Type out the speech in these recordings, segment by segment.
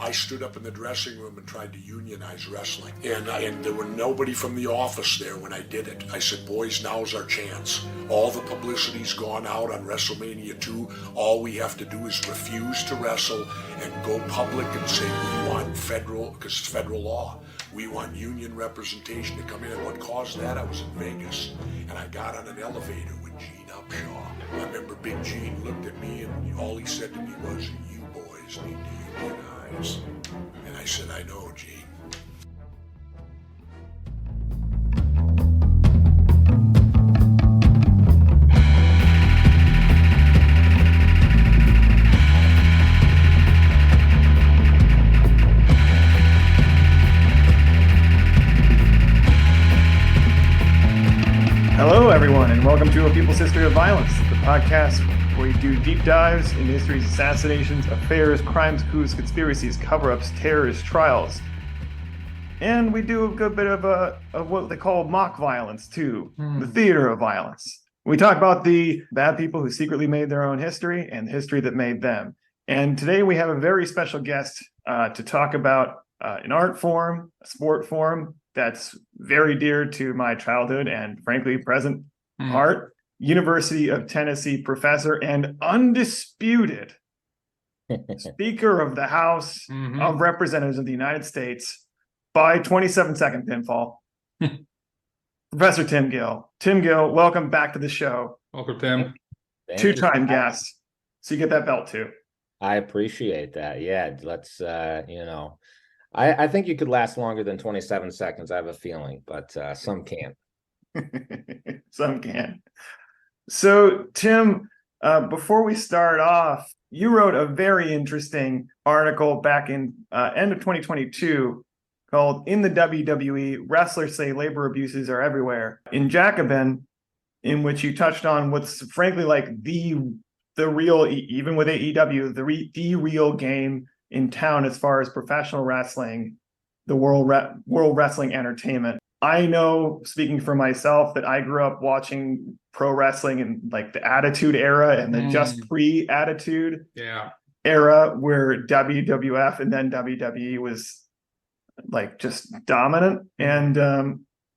I stood up in the dressing room and tried to unionize wrestling. And there were nobody from the office there when I did it. I said, boys, now's our chance. All the publicity's gone out on WrestleMania 2. All we have to do is refuse to wrestle and go public and say we want federal, because it's federal law. We want union representation to come in. And what caused that? I was in Vegas, and I got on an elevator with Gene Upshaw. I remember Big Gene looked at me, and all he said to me was, you boys need to unionize. And I said, I know, Gene. Hello, everyone, and welcome to A People's History of Violence, the podcast where we do deep dives into history's assassinations, affairs, crimes, coups, conspiracies, cover-ups, terrorist trials. And we do a good bit of what they call mock violence, too, the theater of violence. We talk about the bad people who secretly made their own history and the history that made them. And today we have a very special guest to talk about an art form, a sport form, that's very dear to my childhood and frankly present heart. University of Tennessee professor and undisputed Speaker of the House of Representatives of the United States by 27-second pinfall. Professor Tim Gill. Tim Gill, welcome back to the show. Welcome, Tim. Two-time guest. So you get that belt too. I appreciate that. Yeah, let's I think you could last longer than 27 seconds, I have a feeling, but some can't. Some can. So, Tim, before we start off, you wrote a very interesting article back in end of 2022 called "In the WWE, Wrestlers Say Labor Abuses Are Everywhere" in Jacobin, in which you touched on what's frankly like the real, even with AEW, the real game in town as far as professional wrestling, the world wrestling entertainment. I know, speaking for myself, that I grew up watching pro wrestling in like the Attitude Era and the just pre-Attitude era, where WWF and then WWE was like just dominant. And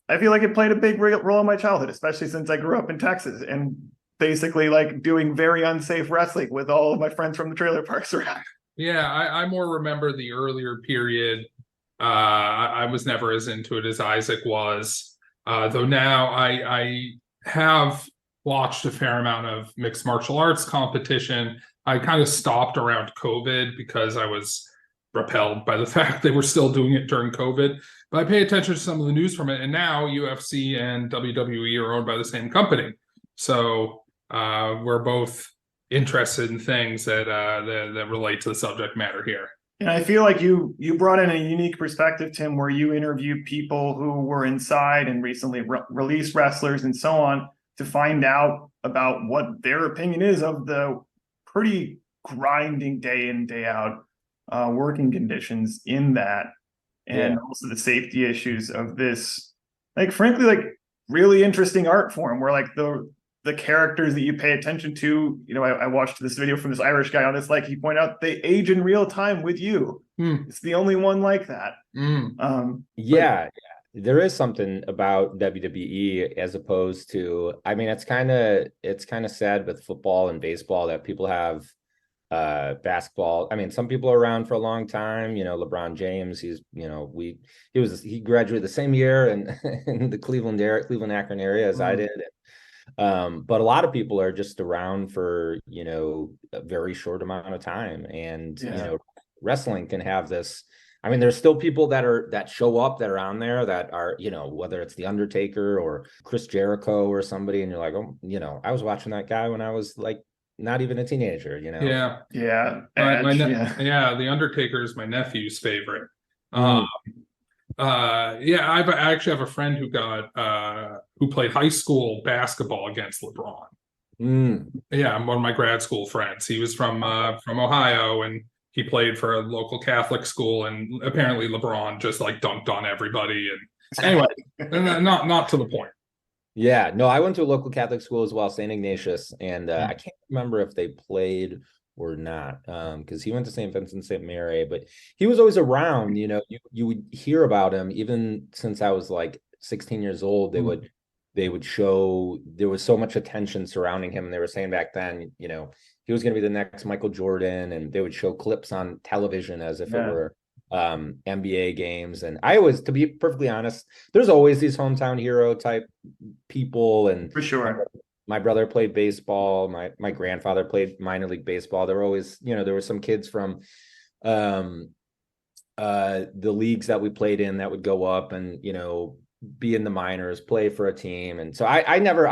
I feel like it played a big role in my childhood, especially since I grew up in Texas and basically like doing very unsafe wrestling with all of my friends from the trailer parks around. Yeah, I more remember the earlier period. I was never as into it as Isaac was, though now I have watched a fair amount of mixed martial arts competition. I kind of stopped around COVID because I was repelled by the fact they were still doing it during COVID. But I pay attention to some of the news from it, and now UFC and WWE are owned by the same company. So we're both interested in things that relate to the subject matter here. And I feel like you brought in a unique perspective, Tim, where you interviewed people who were inside and recently released wrestlers and so on to find out about what their opinion is of the pretty grinding day in, day out working conditions in that, and also the safety issues of this, like, frankly, like really interesting art form where like the characters that you pay attention to, I watched this video from this Irish guy on this, like he pointed out, they age in real time with you. It's the only one like that. Yeah, there is something about WWE as opposed to, I mean, it's kind of sad with football and baseball that people have basketball. I mean, some people are around for a long time. LeBron James, he graduated the same year in the Cleveland Akron area as I did. But a lot of people are just around for a very short amount of time, and wrestling can have this. I mean, there's still people that show up that are on there that are whether it's the Undertaker or Chris Jericho or somebody, and you're like, I was watching that guy when I was like not even a teenager. The Undertaker is my nephew's favorite. I actually have a friend who played high school basketball against LeBron. Yeah, I'm one of my grad school friends. He was from Ohio, and he played for a local Catholic school, and apparently LeBron just like dunked on everybody. And anyway, not to the point. Yeah, no, I went to a local Catholic school as well, St. Ignatius, and I can't remember if they played or not. Because he went to St. Vincent St. Mary, but he was always around. You would hear about him even since I was like 16 years old. They would show, there was so much attention surrounding him, and they were saying back then, he was going to be the next Michael Jordan, and they would show clips on television as if it were NBA games. And I always, to be perfectly honest, there's always these hometown hero type people. And For sure. my brother played baseball. My grandfather played minor league baseball. There were always, there were some kids from the leagues that we played in that would go up and, be in the minors, play for a team. And so I never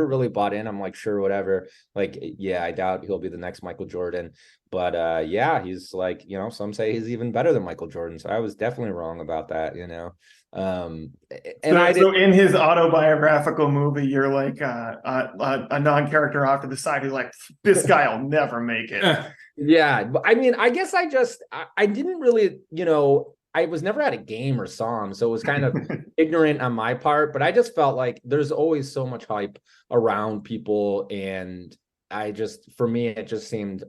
really bought in. I'm like, sure, whatever. Like, yeah, I doubt he'll be the next Michael Jordan. But yeah, he's like, some say he's even better than Michael Jordan. So I was definitely wrong about that, And so in his autobiographical movie, you're like a non-character off to the side who's like, this guy will never make it. Yeah, I mean, I guess I didn't really, I was never at a game or saw him, so it was kind of ignorant on my part, but I just felt like there's always so much hype around people, and for me, it just seemed,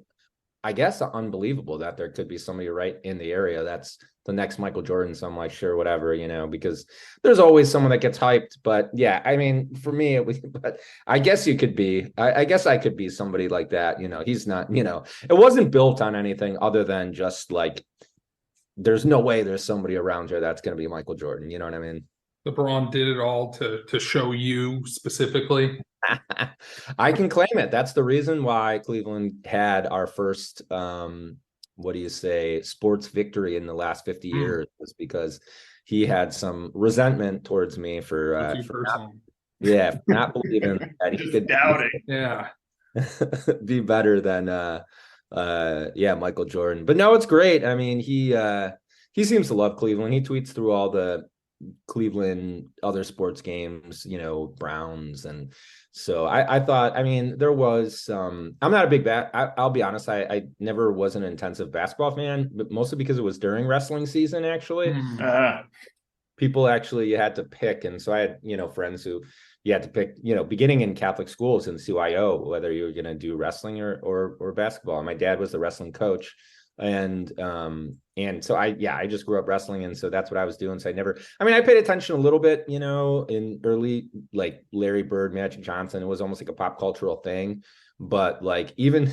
I guess, unbelievable that there could be somebody right in the area that's the next Michael Jordan. So I'm like, sure, whatever, because there's always someone that gets hyped. But yeah, I mean, for me, but I guess you could be, I guess I could be somebody like that. He's not, it wasn't built on anything other than just like, there's no way there's somebody around here that's going to be Michael Jordan. You know what I mean? LeBron did it all to show you specifically. I can claim it. That's the reason why Cleveland had our first, what do you say, sports victory in the last 50 years, was because he had some resentment towards me for not believing that he could doubt it. Yeah. be better than Michael Jordan. But no, it's great. I mean, he seems to love Cleveland. He tweets through all the Cleveland other sports games, Browns. And so I thought, I mean, there was I'm not a big I'll be honest, I never was an intensive basketball fan, but mostly because it was during wrestling season, actually. People actually, you had to pick. And so I had, friends who you had to pick, beginning in Catholic schools in CYO, whether you were going to do wrestling or basketball. And my dad was the wrestling coach. And so I just grew up wrestling. And so that's what I was doing. So I paid attention a little bit, in early, like Larry Bird, Magic Johnson. It was almost like a pop cultural thing. But like, even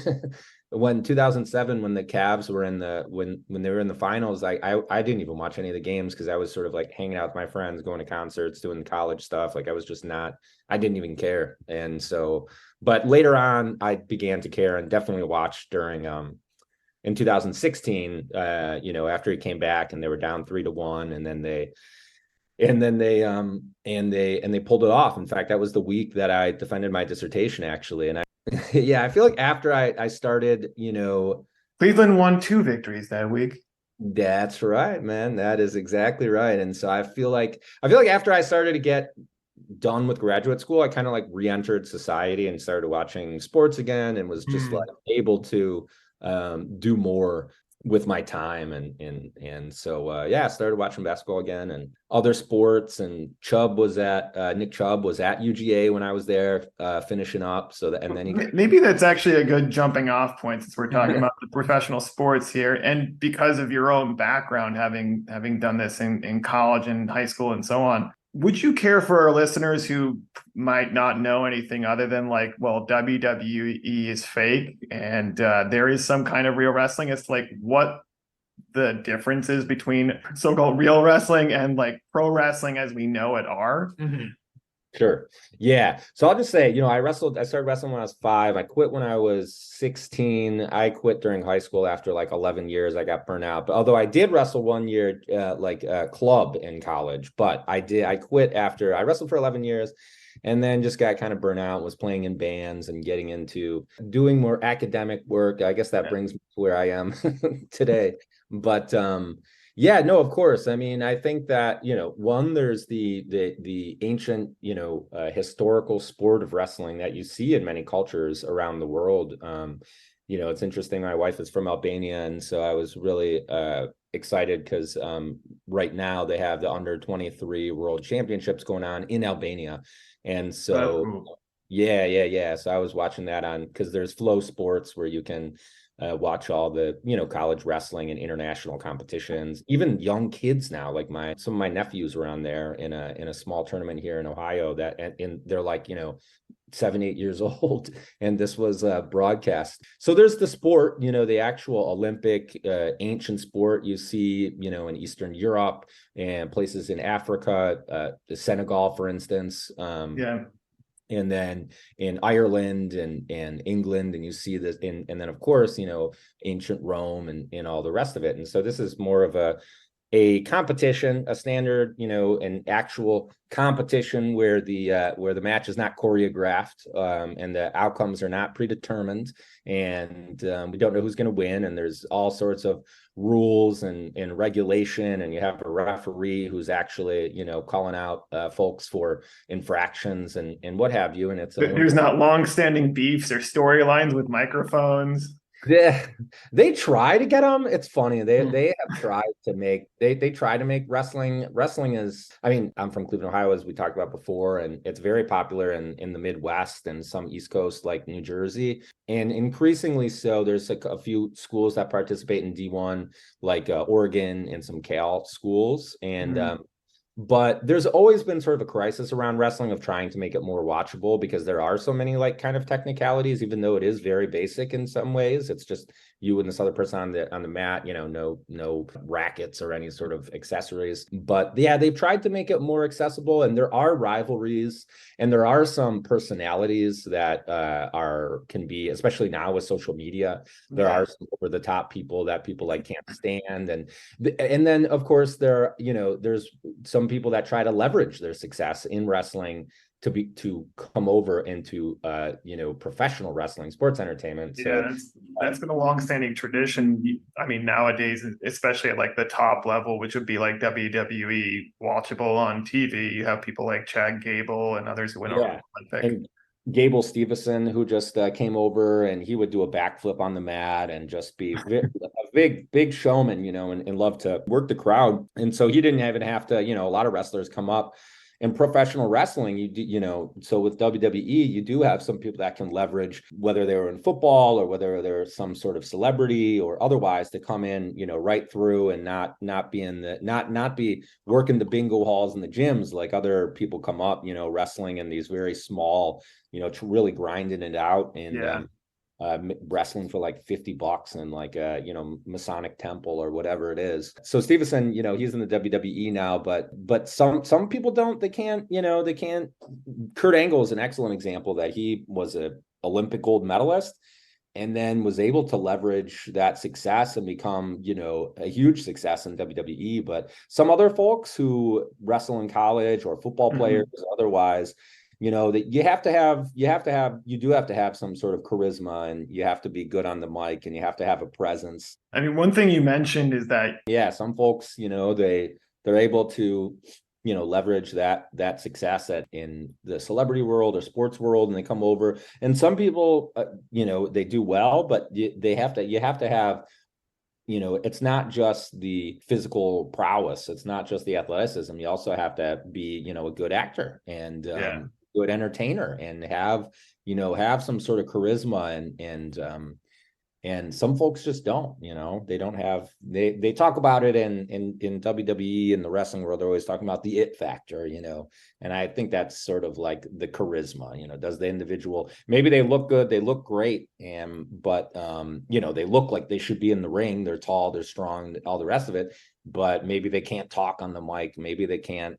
when 2007, when the Cavs were when they were in the finals, I didn't even watch any of the games, because I was sort of like hanging out with my friends, going to concerts, doing college stuff. Like, I was just I didn't even care. And so, but later on, I began to care and definitely watched during, in 2016, after he came back and they were down 3-1, and then they pulled it off. In fact, that was the week that I defended my dissertation, actually. And I feel like after I started, Cleveland won 2 victories that week. That's right, man. That is exactly right. And so I feel like after I started to get done with graduate school, I kind of like re-entered society and started watching sports again, and was just like able to do more with my time. And so I started watching basketball again and other sports. And Nick Chubb was at UGA when I was there, finishing up. And then maybe that's actually a good jumping off point, since we're talking about the professional sports here, and because of your own background, having done this in college and high school and so on. Would you care for our listeners who might not know anything other than like, well, WWE is fake and there is some kind of real wrestling? It's like what the difference is between so-called real wrestling and like pro wrestling as we know it are? Mm-hmm. Sure. Yeah. So I'll just say, I started wrestling when I was 5. I quit when I was 16. I quit during high school after like 11 years. I got burnt out. But although I did wrestle 1 year, club in college, but I quit after I wrestled for 11 years, and then just got kind of burnt out, was playing in bands and getting into doing more academic work. I guess that brings me to where I am today. But, yeah, no, of course. I mean, I think that, one, there's the ancient, historical sport of wrestling that you see in many cultures around the world. It's interesting. My wife is from Albania, and so I was really excited because right now they have the under 23 World Championships going on in Albania. And so, Yeah. So I was watching that on, because there's Flow Sports where you can watch all the, college wrestling and international competitions. Even young kids now, like some of my nephews were on there in a small tournament here in Ohio, that and they're like, 7, 8 years old, and this was broadcast. So there's the sport, the actual Olympic ancient sport you see, in Eastern Europe and places in Africa, Senegal, for instance. Yeah. And then in Ireland and England, and you see this and then of course, ancient Rome and all the rest of it. And so this is more of a competition, a standard, an actual competition where the match is not choreographed, and the outcomes are not predetermined, and we don't know who's going to win, and there's all sorts of rules and regulation, and you have a referee who's actually, calling out folks for infractions and what have you, and it's There's not long-standing beefs or storylines with microphones. Yeah, they try to get them. It's funny. They have tried to make they try to make wrestling is, I mean, I'm from Cleveland, Ohio, as we talked about before, and it's very popular in the Midwest and some East Coast like New Jersey, and increasingly so. There's a few schools that participate in D1, like Oregon, and some Cal schools, and but there's always been sort of a crisis around wrestling of trying to make it more watchable, because there are so many like kind of technicalities, even though it is very basic in some ways. It's just you and this other person on the mat, no rackets or any sort of accessories. But yeah, they've tried to make it more accessible, and there are rivalries, and there are some personalities that can be, especially now with social media, there are some over the top people that people like can't stand, and then of course there's some people that try to leverage their success in wrestling to come over into professional wrestling, sports entertainment. So Yeah, that's been a long-standing tradition. I mean, nowadays, especially at like the top level, which would be like WWE, watchable on TV, you have people like Chad Gable and others who went over yeah, the Olympic. and Gable Stevenson, who just came over, and he would do a backflip on the mat and just be a big showman, and love to work the crowd. And so he didn't even have to, a lot of wrestlers come up in professional wrestling. So with WWE, you do have some people that can leverage, whether they were in football or whether they're some sort of celebrity or otherwise, to come in, right through and not be working the bingo halls and the gyms like other people come up, wrestling in these very small, really grinding it out, and wrestling for like $50 and like Masonic temple or whatever it is. So Stevenson, he's in the WWE now, but some people they can't. Kurt Angle is an excellent example, that he was a Olympic gold medalist and then was able to leverage that success and become, a huge success in WWE. But some other folks who wrestle in college or football players otherwise, that you do have to have some sort of charisma, and you have to be good on the mic, and you have to have a presence. I mean, one thing you mentioned is that, some folks, they're able to, leverage that success in the celebrity world or sports world, and they come over. And some people, they do well, but you have to have, it's not just the physical prowess. It's not just the athleticism. You also have to be, a good actor and good entertainer, and have some sort of charisma, and some folks just don't, they don't have, they talk about it in WWE, in the wrestling world, they're always talking about the it factor, and I think that's sort of like the charisma, does the individual, maybe they look good, they look great, but they look like they should be in the ring, they're tall, they're strong, all the rest of it, but maybe they can't talk on the mic, maybe they can't,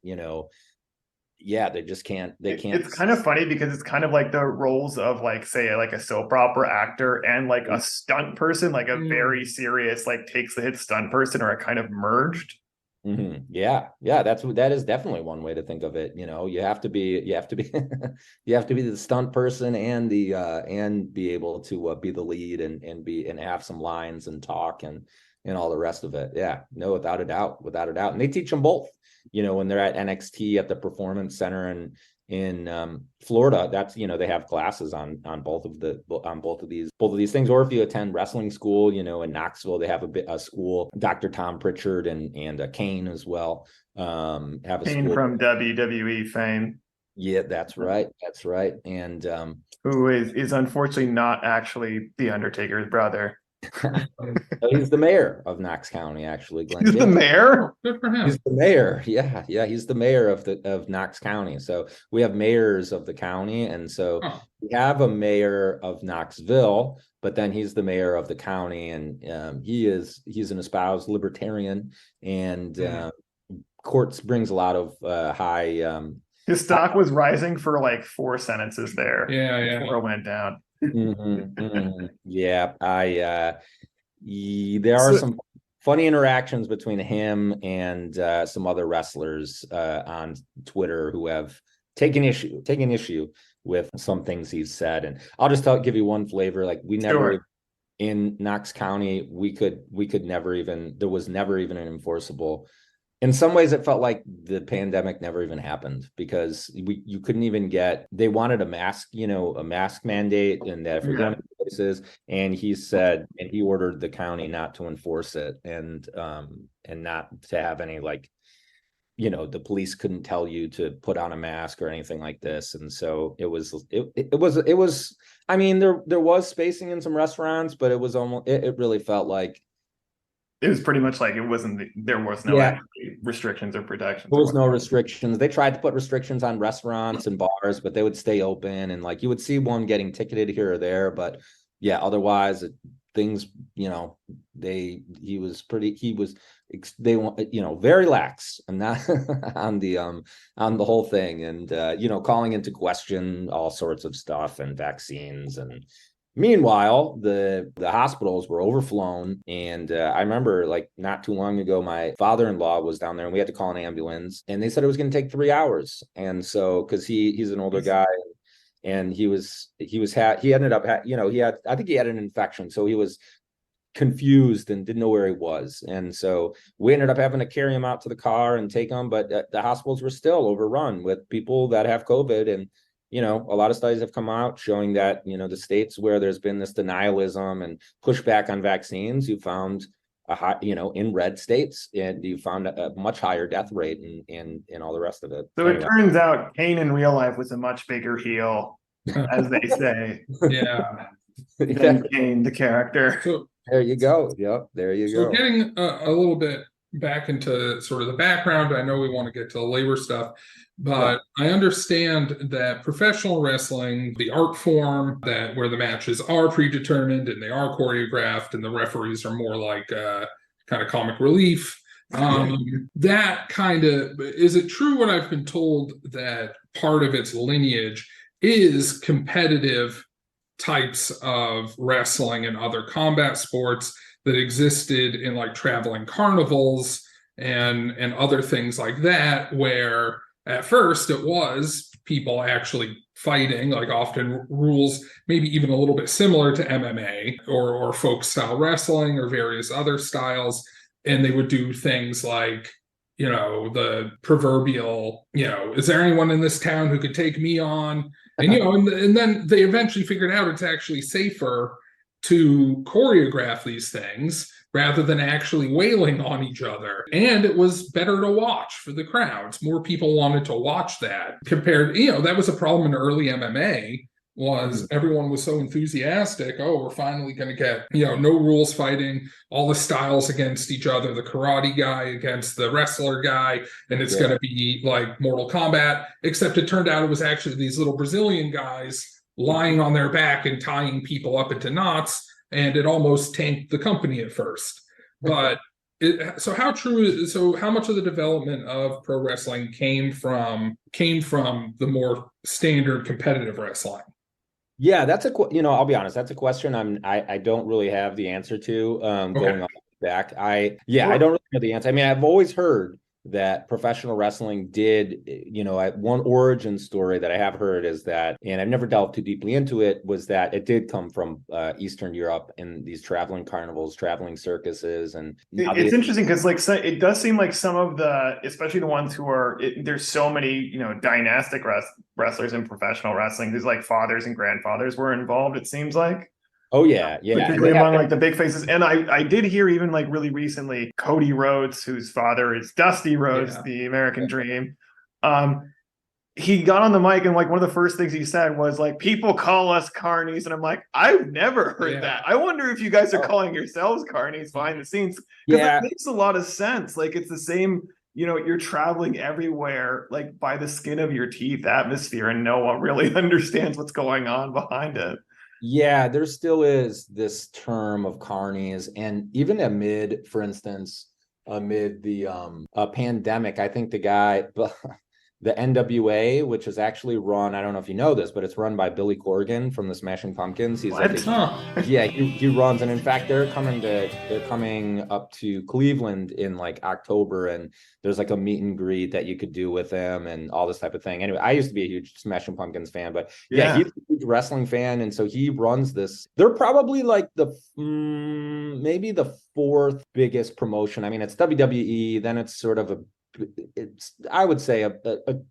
they just can't. It's kind of funny because it's kind of like the roles of, like, say, like a soap opera actor and like a stunt person, like a very serious, like, takes the hit stunt person, are kind of merged. Yeah, that is definitely one way to think of it. You have to be the stunt person and be able to be the lead and have some lines and talk and all the rest of it. Yeah, no, without a doubt. And they teach them both. When they're at NXT at the Performance Center in Florida, that's, they have classes on both of these things. Or if you attend wrestling school, in Knoxville, they have a school. Dr. Tom Pritchard and Kane as well. Have a Kane school from WWE fame. Yeah, that's right. That's right. And who is unfortunately not actually the Undertaker's brother. he's the mayor of Knox County, actually, Glenn He's the Gill. mayor. Good for him. He's the mayor. Yeah, he's the mayor of Knox County. So we have mayors of the county, and so Huh. we have a mayor of Knoxville, but then he's the mayor of the county, and he's an espoused libertarian, and Courts brings a lot of high. His stock was rising for like 4 sentences there. Yeah. Before it went down. Yeah, there are some funny interactions between him and some other wrestlers on Twitter who have taken issue with some things he's said. And I'll just give you one flavor. Like we never Sure. in Knox County, we could never even, there was never even an enforceable. In some ways, it felt like the pandemic never even happened because you couldn't even they wanted a mask mandate, and that if you're going to places, and he ordered the county not to enforce it, and not to have any the police couldn't tell you to put on a mask or anything like this. And so it was, I mean, there was spacing in some restaurants, but it was almost, it really felt like, it was pretty much like it wasn't, there was no actually restrictions or protections. There was no restrictions. They tried to put restrictions on restaurants and bars, but they would stay open. And you would see one getting ticketed here or there. But yeah, otherwise things, they very lax and not on the whole thing. And, calling into question all sorts of stuff and vaccines. And meanwhile, the hospitals were overflown, and I remember not too long ago, my father-in-law was down there, and we had to call an ambulance, and they said it was going to take 3 hours. And so, because he's an older guy, and he ended up I think he had an infection, so he was confused and didn't know where he was, and so we ended up having to carry him out to the car and take him. But the hospitals were still overrun with people that have COVID, and a lot of studies have come out showing that, the states where there's been this denialism and pushback on vaccines, you found a high, in red states, and you found a much higher death rate and all the rest of it. So anyway. It turns out Kane in real life was a much bigger heel, as they say. Yeah. Than Kane, the character. So there you go. Yep. There you go. So getting a little bit back into sort of the background, I know we want to get to the labor stuff, but I understand that professional wrestling, the art form where the matches are predetermined and they are choreographed and the referees are more like kind of comic relief. That kind of, is it true what I've been told that part of its lineage is competitive types of wrestling and other combat sports that existed in traveling carnivals and other things like that, where at first it was people actually fighting, often rules maybe even a little bit similar to MMA or folk style wrestling or various other styles, and they would do things like the proverbial, is there anyone in this town who could take me on? And and then they eventually figured out it's actually safer to choreograph these things rather than actually wailing on each other. And it was better to watch for the crowds. More people wanted to watch that compared, that was a problem in early MMA, was everyone was so enthusiastic. Oh, we're finally going to get, no rules fighting, all the styles against each other, the karate guy against the wrestler guy, and it's going to be like Mortal Kombat, except it turned out it was actually these little Brazilian guys lying on their back and tying people up into knots, and it almost tanked the company at first. But so how much of the development of pro wrestling came from the more standard competitive wrestling? Yeah, I'll be honest, that's a question I don't really have the answer to going on back. I don't really know the answer. I mean, I've always heard that professional wrestling did, one origin story that I have heard is that, and I've never delved too deeply into it, was that it did come from Eastern Europe and these traveling carnivals, traveling circuses. And it's interesting because it does seem like some of the, especially the ones who are, there's so many, dynastic wrestlers in professional wrestling, whose fathers and grandfathers were involved, it seems like. Oh yeah. Particularly among the big faces. And I did hear even really recently, Cody Rhodes, whose father is Dusty Rhodes, the American Dream. he got on the mic and like one of the first things he said was like, people call us carnies. And I'm like, I've never heard that. I wonder if you guys are calling yourselves carnies behind the scenes. Because Yeah. it makes a lot of sense. Like it's the same, you're traveling everywhere, like by the skin of your teeth atmosphere, and no one really understands what's going on behind it. Yeah, there still is this term of carnies, and even for instance, amid the pandemic, I think the NWA, which is actually run, I don't know if you know this, but it's run by Billy Corgan from the Smashing Pumpkins. He's like, he runs, and in fact, they're coming up to Cleveland in like October, and there's like a meet and greet that you could do with them and all this type of thing. Anyway, I used to be a huge Smashing Pumpkins fan, but yeah, he's a huge wrestling fan, and so he runs this. They're probably like maybe the fourth biggest promotion. I mean, it's WWE, then it's sort of I would say a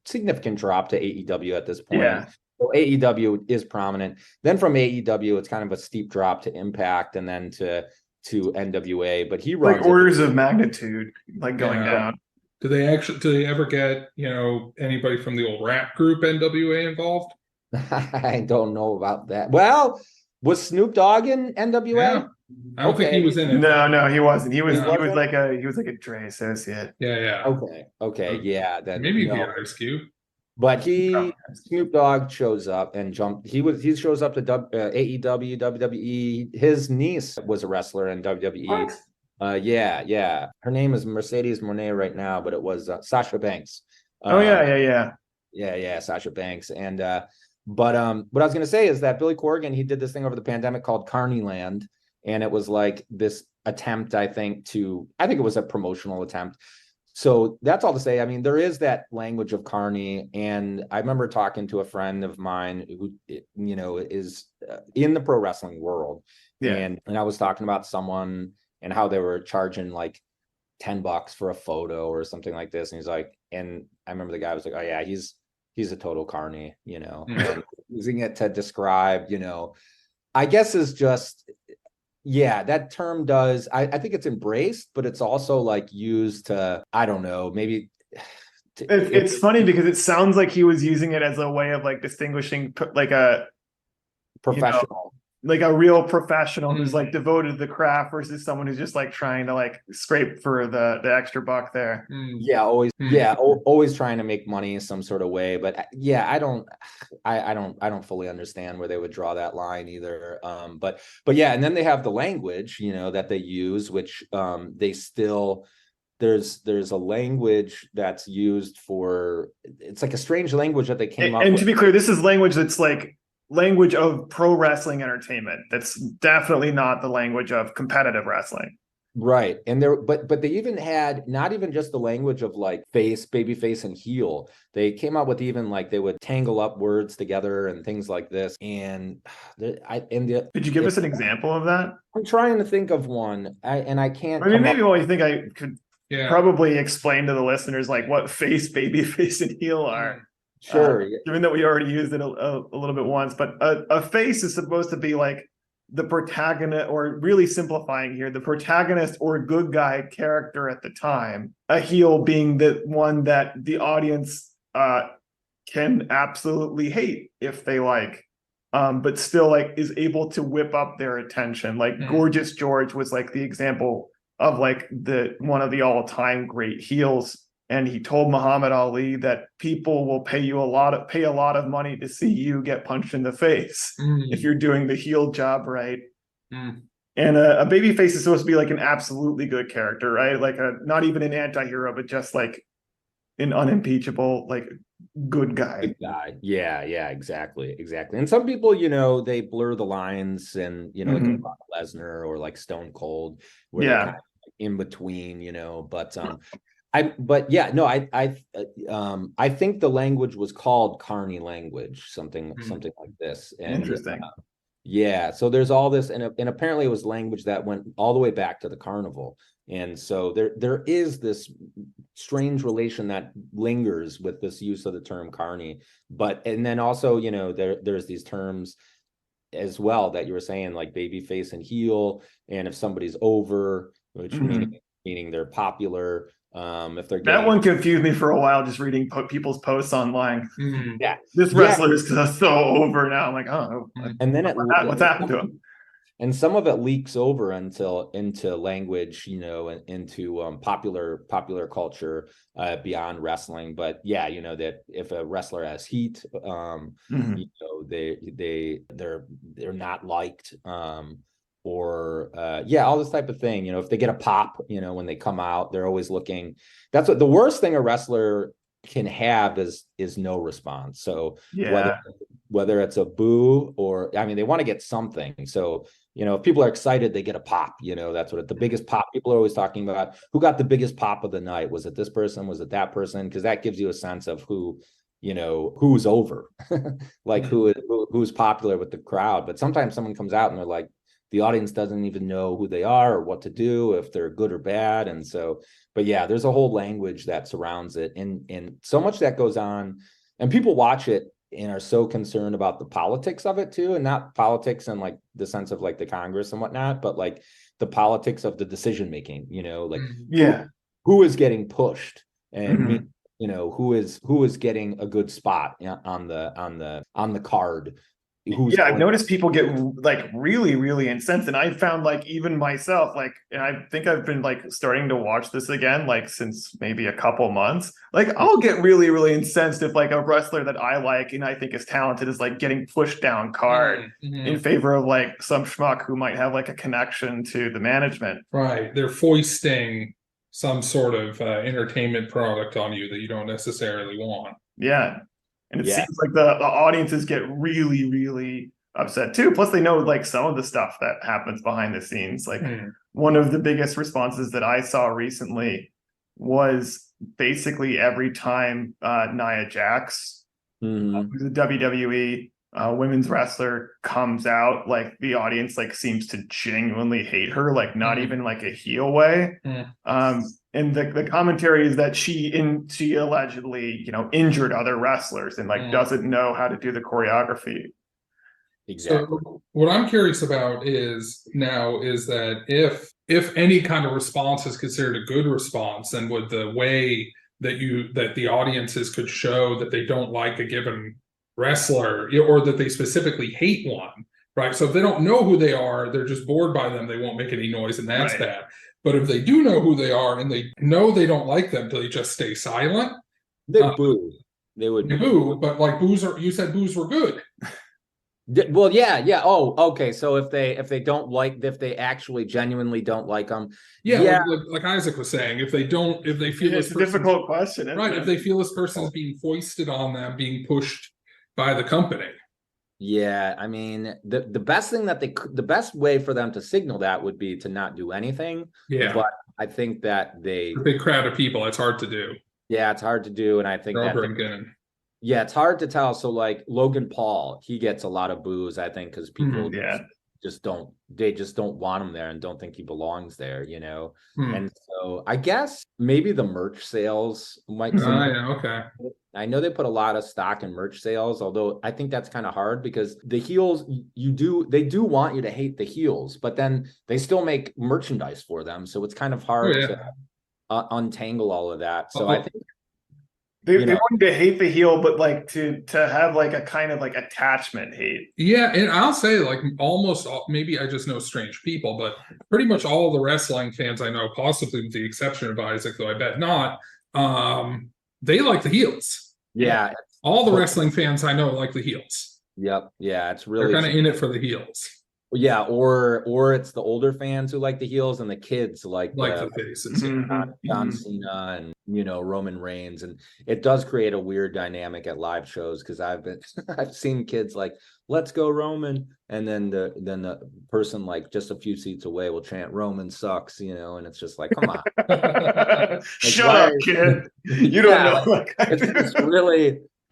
significant drop to AEW at this point. Yeah. So AEW is prominent. Then from AEW, it's kind of a steep drop to Impact, and then to NWA. But he runs like orders of magnitude, like going down. Do they ever get anybody from the old rap group NWA involved? I don't know about that. Well, was Snoop Dogg in NWA? Yeah. I don't think he was in it. No, he wasn't. He was like a Dre associate. Yeah. Okay. Yeah. Then maybe the Ice Cube. But Snoop Dogg shows up and jumped. He shows up to AEW, WWE. His niece was a wrestler in WWE. What? Yeah. Her name is Mercedes Moné right now, but it was Sasha Banks. Yeah, Sasha Banks. And but what I was gonna say is that Billy Corgan, he did this thing over the pandemic called Carneyland, and it was like this attempt, I think it was a promotional attempt. So that's all to say. I mean, there is that language of carny, and I remember talking to a friend of mine who, is in the pro wrestling world, and I was talking about someone and how they were charging like $10 for a photo or something like this, and he's like, and I remember the guy was like, oh yeah, he's a total carny, and using it to describe, I guess is just. Yeah, that term does. I think it's embraced, but it's also like used to, I don't know, maybe. It's funny because it sounds like he was using it as a way of like distinguishing like a professional, like a real professional who's like devoted to the craft versus someone who's just like trying to like scrape for the extra buck there. Yeah, always trying to make money in some sort of way. But yeah, I don't fully understand where they would draw that line either. But yeah, and then they have the language, that they use, which they still. There's a language that's used for. It's like a strange language that they came up with. And to be clear, this is language that's like language of pro wrestling entertainment. That's definitely not the language of competitive wrestling. Right. And but they even had not even just the language of like baby face and heel. They came out with even like they would tangle up words together and things like this. And could you give us an example of that? I'm trying to think of one. I can't. I mean, maybe what you think I could probably explain to the listeners like what baby face and heel are. Sure. Given that we already used it a little bit once, but a face is supposed to be like the protagonist, or really simplifying here, the protagonist or good guy character at the time. A heel being the one that the audience can absolutely hate if they like, but still like is able to whip up their attention. Like Gorgeous George was like the example of like one of the all-time great heels. And he told Muhammad Ali that people will pay a lot of money to see you get punched in the face if you're doing the heel job right. And a baby face is supposed to be like an absolutely good character, right? Like not even an anti-hero, but just like an unimpeachable, like good guy. Good guy. Yeah, exactly. And some people, they blur the lines, and like Brock Lesnar or like Stone Cold, where they're kind of in between, but I think the language was called Carney language, something like this. And, interesting. So there's all this, and apparently it was language that went all the way back to the carnival. And so there is this strange relation that lingers with this use of the term carny. And then also, there's these terms as well that you were saying, like baby face and heel, and if somebody's over, which meaning they're popular. If they're That getting, one confused me for a while, just reading people's posts online. Mhm. yeah, This Yeah. wrestler is so over now. I'm like, oh, and then what's happened to him? and some of it leaks over into language, into popular culture beyond wrestling. But yeah, that if a wrestler has heat, Mhm. they're not liked, or all this type of thing. If they get a pop, when they come out, they're always looking. That's what the worst thing a wrestler can have is no response. So Yeah. whether it's a boo or, they want to get something. So, if people are excited, they get a pop, that's what the biggest pop. People are always talking about who got the biggest pop of the night. Was it this person? Was it that person? Because that gives you a sense of who's over, like who's popular with the crowd. But sometimes someone comes out and they're like, the audience doesn't even know who they are or what to do, if they're good or bad. And so, but yeah, there's a whole language that surrounds it, and so much that goes on, and people watch it and are so concerned about the politics of it too, and not politics in like the sense of like the Congress and whatnot, but like the politics of the decision making, like Mhm. Yeah. who is getting pushed, and Mhm. who is getting a good spot on the card. Yeah, I've noticed people get like really, really incensed, and I found like even myself, like, and I think I've been like starting to watch this again, like since maybe a couple months. Like, I'll get really, really incensed if like a wrestler that I like and I think is talented is like getting pushed down card Mhm. in favor of like some schmuck who might have like a connection to the management. Right. They're foisting some sort of entertainment product on you that you don't necessarily want. Yeah. And it Yeah. seems like the audiences get really, really upset too. Plus, they know like some of the stuff that happens behind the scenes. Like Hmm. one of the biggest responses that I saw recently was basically every time Nia Jax, Mhm. who's a WWE women's wrestler, comes out, like the audience like seems to genuinely hate her, like not Mhm. even like a heel way. Mhm. And the commentary is that she allegedly injured other wrestlers and like Mhm. doesn't know how to do the choreography. Exactly. So what I'm curious about is that if any kind of response is considered a good response, then would the way that the audiences could show that they don't like a given wrestler, or that they specifically hate one, right? So if they don't know who they are, they're just bored by them, they won't make any noise, and that's Right. bad. But if they do know who they are and they know they don't like them, do they just stay silent? They Uh, boo. They would They boo, but like you said boos were good. Well, yeah. Oh, okay. So if they actually genuinely don't like them, Yeah, yeah, like Isaac was saying, if they feel It's this a person's difficult question, isn't right, it? if they feel this person's being foisted on them, being pushed by the company. yeah. I mean, the best thing the best way for them to signal that would be to not do anything. Yeah, But I think that a big crowd of people, it's hard to do. it's hard to do, and I think that yeah, it's hard to tell. So like Logan Paul, he gets a lot of boos, I think, because people Yeah. just don't want him there and don't think he belongs there, Hmm. And so I guess maybe the merch sales might Yeah, okay. I know they put a lot of stock in merch sales, although I think that's kind of hard because the heels they do want you to hate the heels, but then they still make merchandise for them, so it's kind of hard to untangle all of that. So I think They want you to hate the heel, but like to have like a kind of like attachment hate. Yeah, and I'll say like almost all, maybe I just know strange people, but pretty much all the wrestling fans I know, possibly with the exception of Isaac, though I bet not, they like the heels. yeah, All the wrestling fans I know like the heels. Yep. Yeah, it's They're really kind of in it for the heels. yeah, or it's the older fans who like the heels and the kids like the faces. John Cena and Roman Reigns, and it does create a weird dynamic at live shows because I've seen kids like let's go Roman, and then the person like just a few seats away will chant Roman sucks, and it's just like come on, like, shut up, kid. You don't know. Like,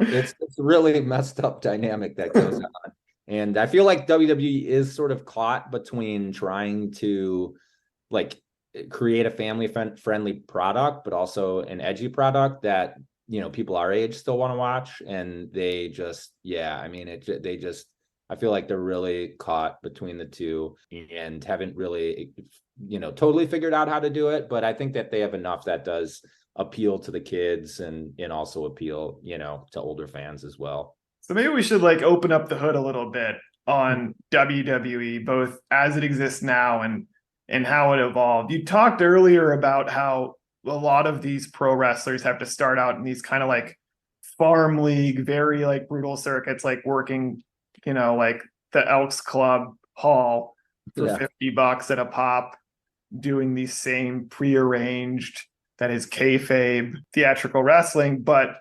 it's really messed up dynamic that goes on. And I feel like WWE is sort of caught between trying to like create a family friendly product, but also an edgy product that, people our age still want to watch. And they just, they just I feel like they're really caught between the two and haven't really, totally figured out how to do it. But I think that they have enough that does appeal to the kids and also appeal, to older fans as well. So maybe we should like open up the hood a little bit on WWE, both as it exists now and how it evolved. You talked earlier about how a lot of these pro wrestlers have to start out in these kind of like farm league, very like brutal circuits, like working, like the Elks Club Hall for $50 at a pop, doing the same prearranged, that is kayfabe theatrical wrestling. But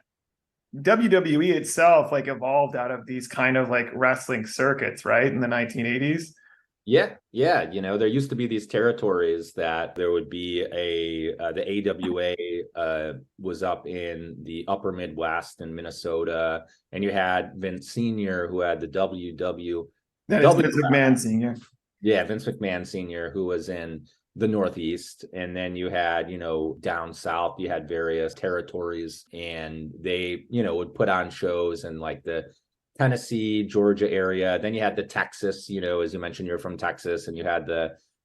WWE itself like evolved out of these kind of like wrestling circuits, right? In the 1980s. Yeah. There used to be these territories that there would be the AWA was up in the upper Midwest in Minnesota, and you had Vince Sr. who had the WW. That is Vince McMahon Sr. Yeah, Vince McMahon Sr. who was in the Northeast. And then you had, down south, you had various territories, and they, would put on shows in like the Tennessee, Georgia area. Then you had the Texas, as you mentioned, you're from Texas, and you had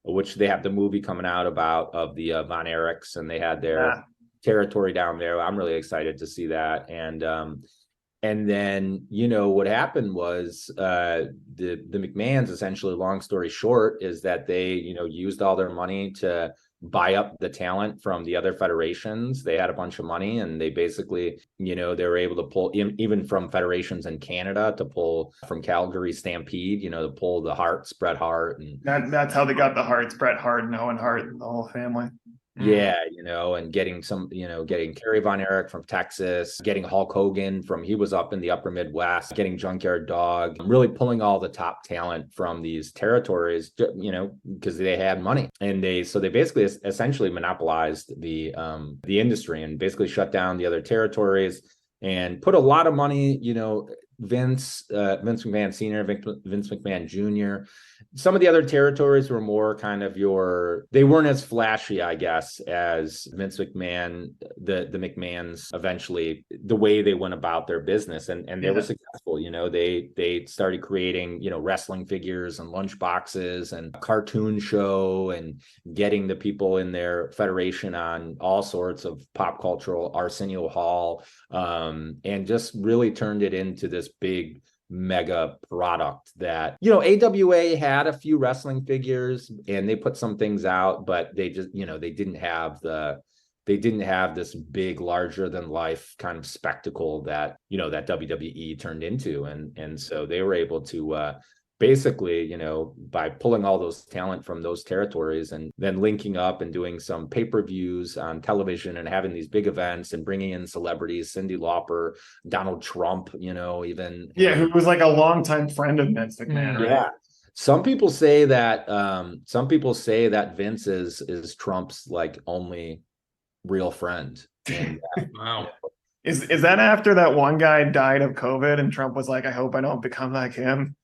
which they have the movie coming out about of the Von Erichs, and they had their territory down there. I'm really excited to see that. And then, what happened was the McMahons, essentially, long story short, is that they, used all their money to buy up the talent from the other federations. They had a bunch of money, and they basically, they were able to pull even from federations in Canada, to pull from Calgary Stampede, to pull the Harts, Bret Hart. And that's how they got the Harts, Bret Hart and Owen Hart and the whole family. Yeah, and getting getting Kerry Von Erich from Texas, getting Hulk Hogan he was up in the upper Midwest, getting Junkyard Dog, really pulling all the top talent from these territories, because they had money. And they basically essentially monopolized the industry and basically shut down the other territories and put a lot of money, Vince McMahon Sr., Vince McMahon Jr. Some of the other territories were more kind of they weren't as flashy, I guess, as Vince McMahon, the McMahons eventually, the way they went about their business, and they were successful. They started creating, wrestling figures and lunch boxes and a cartoon show, and getting the people in their federation on all sorts of pop cultural Arsenio Hall, and just really turned it into this big mega product that, AWA had a few wrestling figures and they put some things out, but they just, they didn't have this big, larger than life kind of spectacle that, that WWE turned into. And so they were able to, basically, by pulling all those talent from those territories and then linking up and doing some pay-per-views on television and having these big events and bringing in celebrities, Cyndi Lauper, Donald Trump, even. Yeah, who was like a longtime friend of Vince McMahon, right? Yeah. Some people say that Vince is Trump's like only real friend. And, Wow. Is that after that one guy died of COVID and Trump was like, I hope I don't become like him?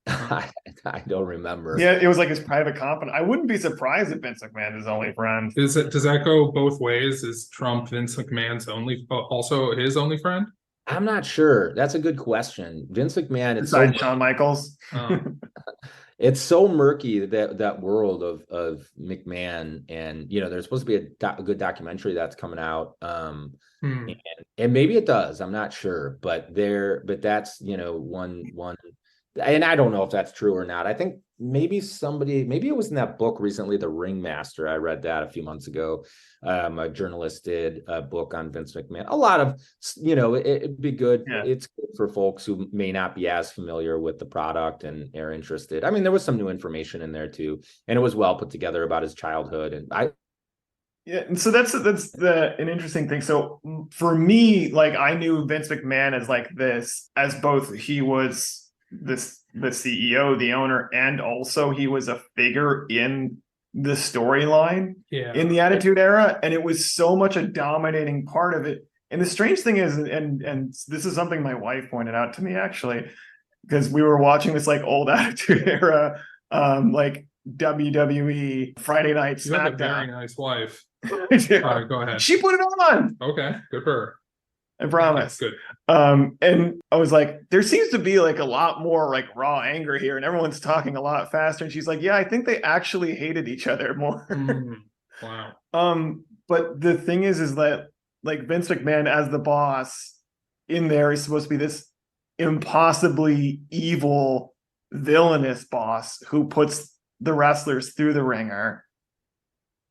I don't remember. Yeah, it was like his private confidant. I wouldn't be surprised if Vince McMahon is his only friend. Does that go both ways? Is Trump Vince McMahon's also his only friend? I'm not sure. That's a good question. Vince McMahon, Besides Shawn Michaels. It's so murky, that world of McMahon, and there's supposed to be a good documentary that's coming out, and maybe it does. I'm not sure, but that's one. And I don't know if that's true or not. I think maybe it was in that book recently, The Ringmaster. I read that a few months ago. A journalist did a book on Vince McMahon. A lot of, it'd be good. Yeah. It's good for folks who may not be as familiar with the product and are interested. I mean, there was some new information in there too, and it was well put together about his childhood. And and so that's an interesting thing. So for me, like I knew Vince McMahon as like this, as both he was the CEO, the owner, and also he was a figure in the storyline in the Attitude Era, and it was so much a dominating part of it. And the strange thing is, and this is something my wife pointed out to me actually, because we were watching this like old Attitude Era, like WWE Friday Night SmackDown. You have a very nice wife. Yeah. All right, go ahead. She put it on. Okay, good for her. I promise. Good. And I was like, there seems to be like a lot more like raw anger here, and everyone's talking a lot faster. And she's like, yeah, I think they actually hated each other more. Wow. But the thing is that like Vince McMahon as the boss in there is supposed to be this impossibly evil, villainous boss who puts the wrestlers through the ringer.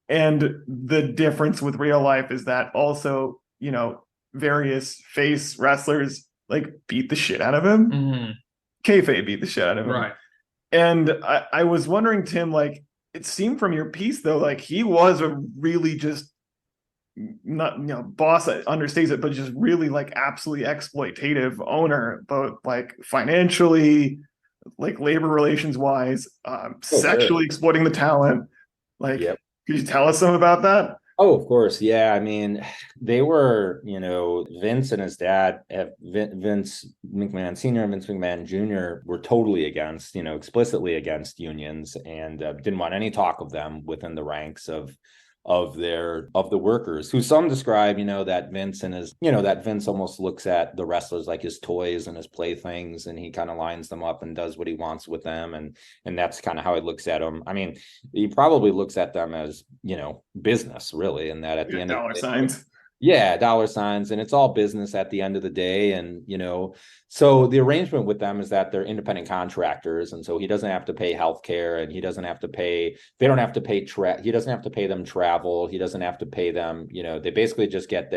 And the difference with real life is that also, you know, various face wrestlers like beat the shit out of him. Kayfabe beat the shit out of him. Right. And I was wondering, Tim, like it seemed from your piece though, like he was a really just not, you know, boss understates it, but just really like absolutely exploitative owner, both like financially, like labor relations wise, sexually exploiting the talent. Like, Yep. could you tell us some about that? Oh, of course. Yeah. I mean, they were, you know, Vince and his dad, Vince McMahon Sr. and Vince McMahon Jr. were totally against, you know, explicitly against unions, and didn't want any talk of them within the ranks of the workers, who some describe, you know, that Vince and his, you know, that Vince almost looks at the wrestlers like his toys and his playthings, and he kind of lines them up and does what he wants with them, and that's kind of how he looks at them. I mean, he probably looks at them as, you know, business really, and that at the end dollar of the day, signs. yeah, dollar signs, and it's all business at the end of the day. And, you know, so the arrangement with them is that they're independent contractors, and so he doesn't have to pay healthcare, and he doesn't have to pay, they don't have to pay he doesn't have to pay them travel, he doesn't have to pay them, you know, they basically just get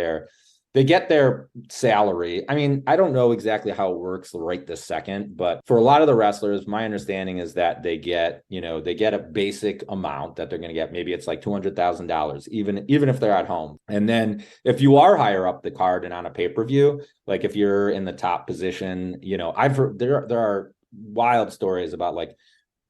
they get their salary. I mean, I don't know exactly how it works right this second, but for a lot of the wrestlers, my understanding is that they get, you know, they get a basic amount that they're going to get. Maybe it's like $200,000, even if they're at home. And then if you are higher up the card and on a pay-per-view, like if you're in the top position, you know, I've heard there are wild stories about like,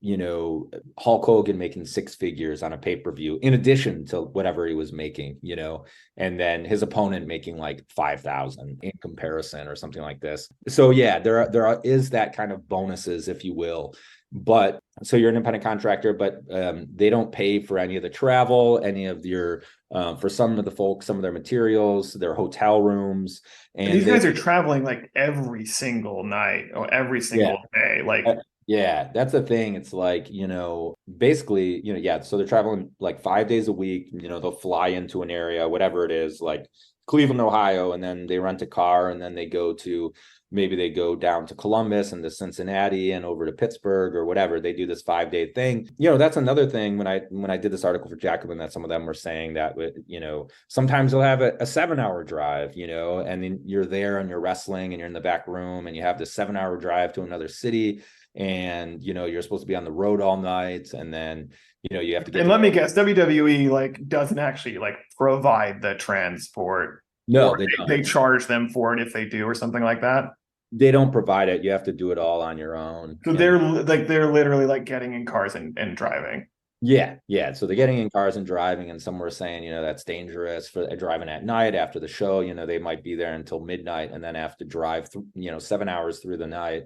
you know, Hulk Hogan making six figures on a pay-per-view in addition to whatever he was making, you know, and then his opponent making like 5,000 in comparison or something like this. So yeah, there is that kind of bonuses, if you will. But so you're an independent contractor, but they don't pay for any of the travel, any of your for some of the folks, some of their materials, their hotel rooms. And these guys are traveling like every single night or every single day. Like, yeah, that's the thing. It's like, you know, basically, you know, yeah. So they're traveling like 5 days a week. You know, they'll fly into an area, whatever it is, like Cleveland, Ohio, and then they rent a car, and then they go to, maybe they go down to Columbus and to Cincinnati and over to Pittsburgh or whatever. They do this 5-day thing. You know, that's another thing when I did this article for Jacobin, that some of them were saying that, you know, sometimes they'll have a 7-hour drive, you know, and then you're there and you're wrestling and you're in the back room and you have this 7-hour drive to another city. And, you know, you're supposed to be on the road all night, and then, you know, you have to get. And let me guess, WWE like doesn't actually like provide the transport. No, they charge them for it if they do, or something like that. They don't provide it. You have to do it all on your own. So they're literally like getting in cars and driving. Yeah. So they're getting in cars and driving, and some were saying, you know, that's dangerous for driving at night after the show. You know, they might be there until midnight and then have to drive, you know, 7 hours through the night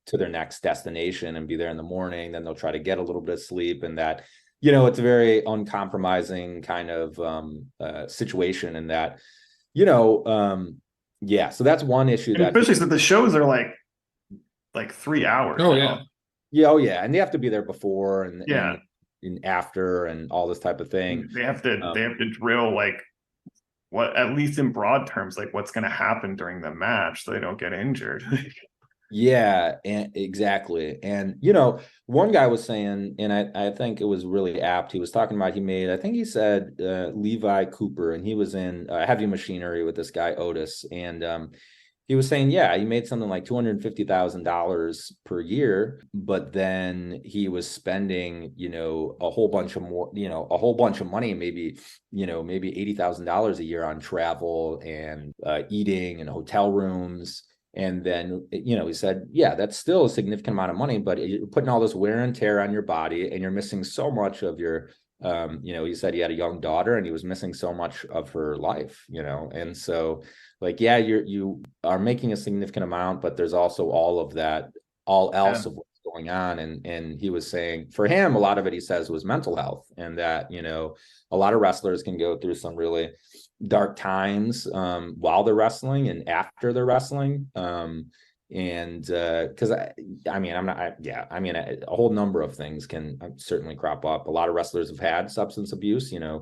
to their next destination and be there in the morning. Then they'll try to get a little bit of sleep, and that, you know, it's a very uncompromising kind of situation, and that, you know, yeah. So that's one issue. And especially so the shows are like 3 hours. Oh, now. yeah. Yeah. Oh, yeah. And they have to be there before and yeah, and after and all this type of thing. They have to drill like what, at least in broad terms, like what's going to happen during the match so they don't get injured. Yeah, and exactly. And, you know, one guy was saying, and I think it was really apt. He was talking about, I think he said Levi Cooper, and he was in heavy machinery with this guy Otis. And he was saying, yeah, he made something like $250,000 per year, but then he was spending, you know, a whole bunch of money, maybe $80,000 a year on travel and eating and hotel rooms. And then, you know, he said, yeah, that's still a significant amount of money, but you're putting all this wear and tear on your body, and you're missing so much of your, you know, he said he had a young daughter and he was missing so much of her life, you know. And so, like, yeah, you are making a significant amount, but there's also all of that, all else of what's going on. And he was saying for him, a lot of it, he says, was mental health, and that, a lot of wrestlers can go through some really dark times while they're wrestling and after they're wrestling. And because a whole number of things can certainly crop up. A lot of wrestlers have had substance abuse, a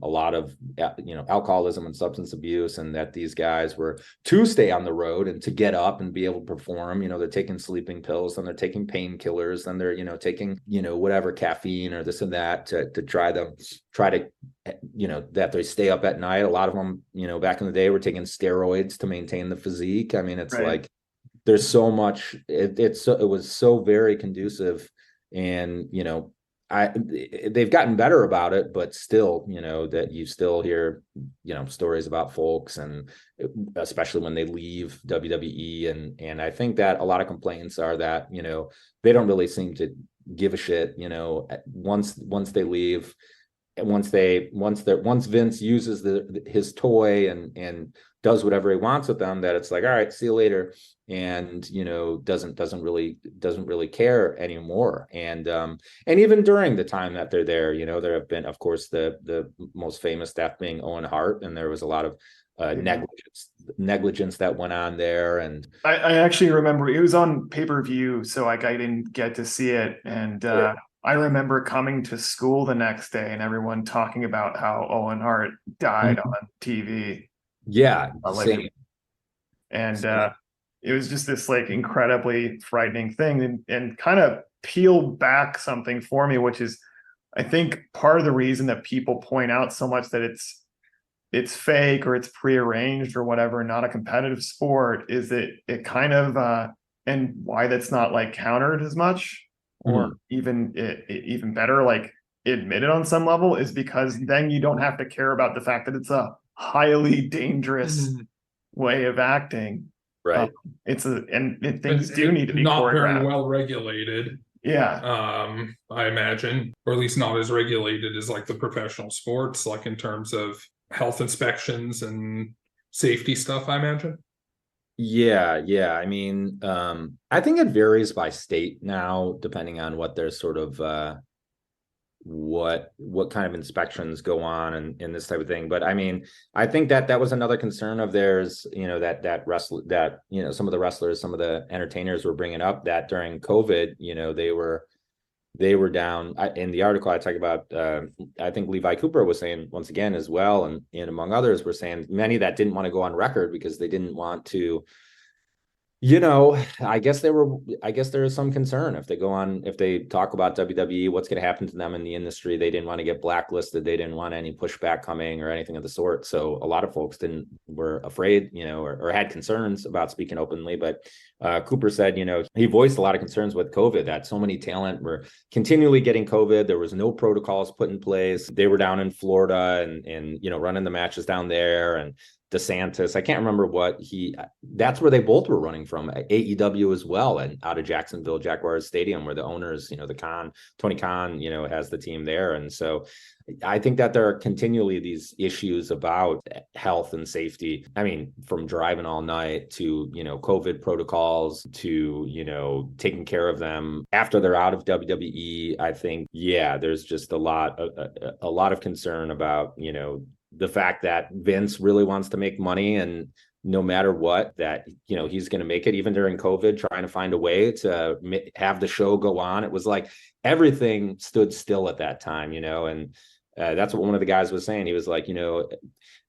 lot of alcoholism and substance abuse, and that these guys were to stay on the road and to get up and be able to perform. They're taking sleeping pills, and they're taking painkillers, and they're taking whatever caffeine or this and that to try to that they stay up at night. A lot of them, back in the day, were taking steroids to maintain the physique. I mean, it's Right. like there's so much. It was so very conducive, and they've gotten better about it, but still, that you still hear, stories about folks, and especially when they leave WWE, and I think that a lot of complaints are that, they don't really seem to give a shit, once they leave, once Vince uses his toy and does whatever he wants with them, that it's like, all right, see you later, and doesn't really care anymore. And even during the time that they're there, there have been, of course, the most famous death being Owen Hart, and there was a lot of negligence that went on there. And I actually remember it was on pay-per-view, so I didn't get to see it. And I remember coming to school the next day and everyone talking about how Owen Hart died on TV. Yeah, same. And it was just this incredibly frightening thing, and kind of peeled back something for me, which is, I think, part of the reason that people point out so much that it's fake or it's prearranged or whatever, not a competitive sport, is that it kind of and why that's not countered as much, or even better, admitted on some level, is because then you don't have to care about the fact that it's a highly dangerous way of acting. Right. Things do need to be not choreographed. very well regulated. Yeah. I imagine, or at least not as regulated as the professional sports, in terms of health inspections and safety stuff, I imagine. Yeah. I mean, I think it varies by state now, depending on what their sort of what kind of inspections go on and this type of thing. But I mean, I think that was another concern of theirs, that some of the wrestlers, some of the entertainers were bringing up that during COVID, they were down. In the article I talk about, I think Levi Cooper was saying once again as well, and among others were saying many that didn't want to go on record because they didn't want to, I guess there is some concern if they talk about WWE, what's going to happen to them in the industry. They didn't want to get blacklisted. They didn't want any pushback coming or anything of the sort. So a lot of folks were afraid, or had concerns about speaking openly. But Cooper said, he voiced a lot of concerns with COVID, that so many talent were continually getting COVID. There was no protocols put in place. They were down in Florida and running the matches down there, and DeSantis, I can't remember that's where they both were running from, AEW as well, and out of Jacksonville Jaguars Stadium, where the owners, Tony Khan, has the team there. And so I think that there are continually these issues about health and safety. I mean, from driving all night to, COVID protocols to, taking care of them after they're out of WWE. I think, there's just a lot of concern about, the fact that Vince really wants to make money, and no matter what, that, he's going to make it even during COVID, trying to find a way to have the show go on. It was like everything stood still at that time, and that's what one of the guys was saying. He was like,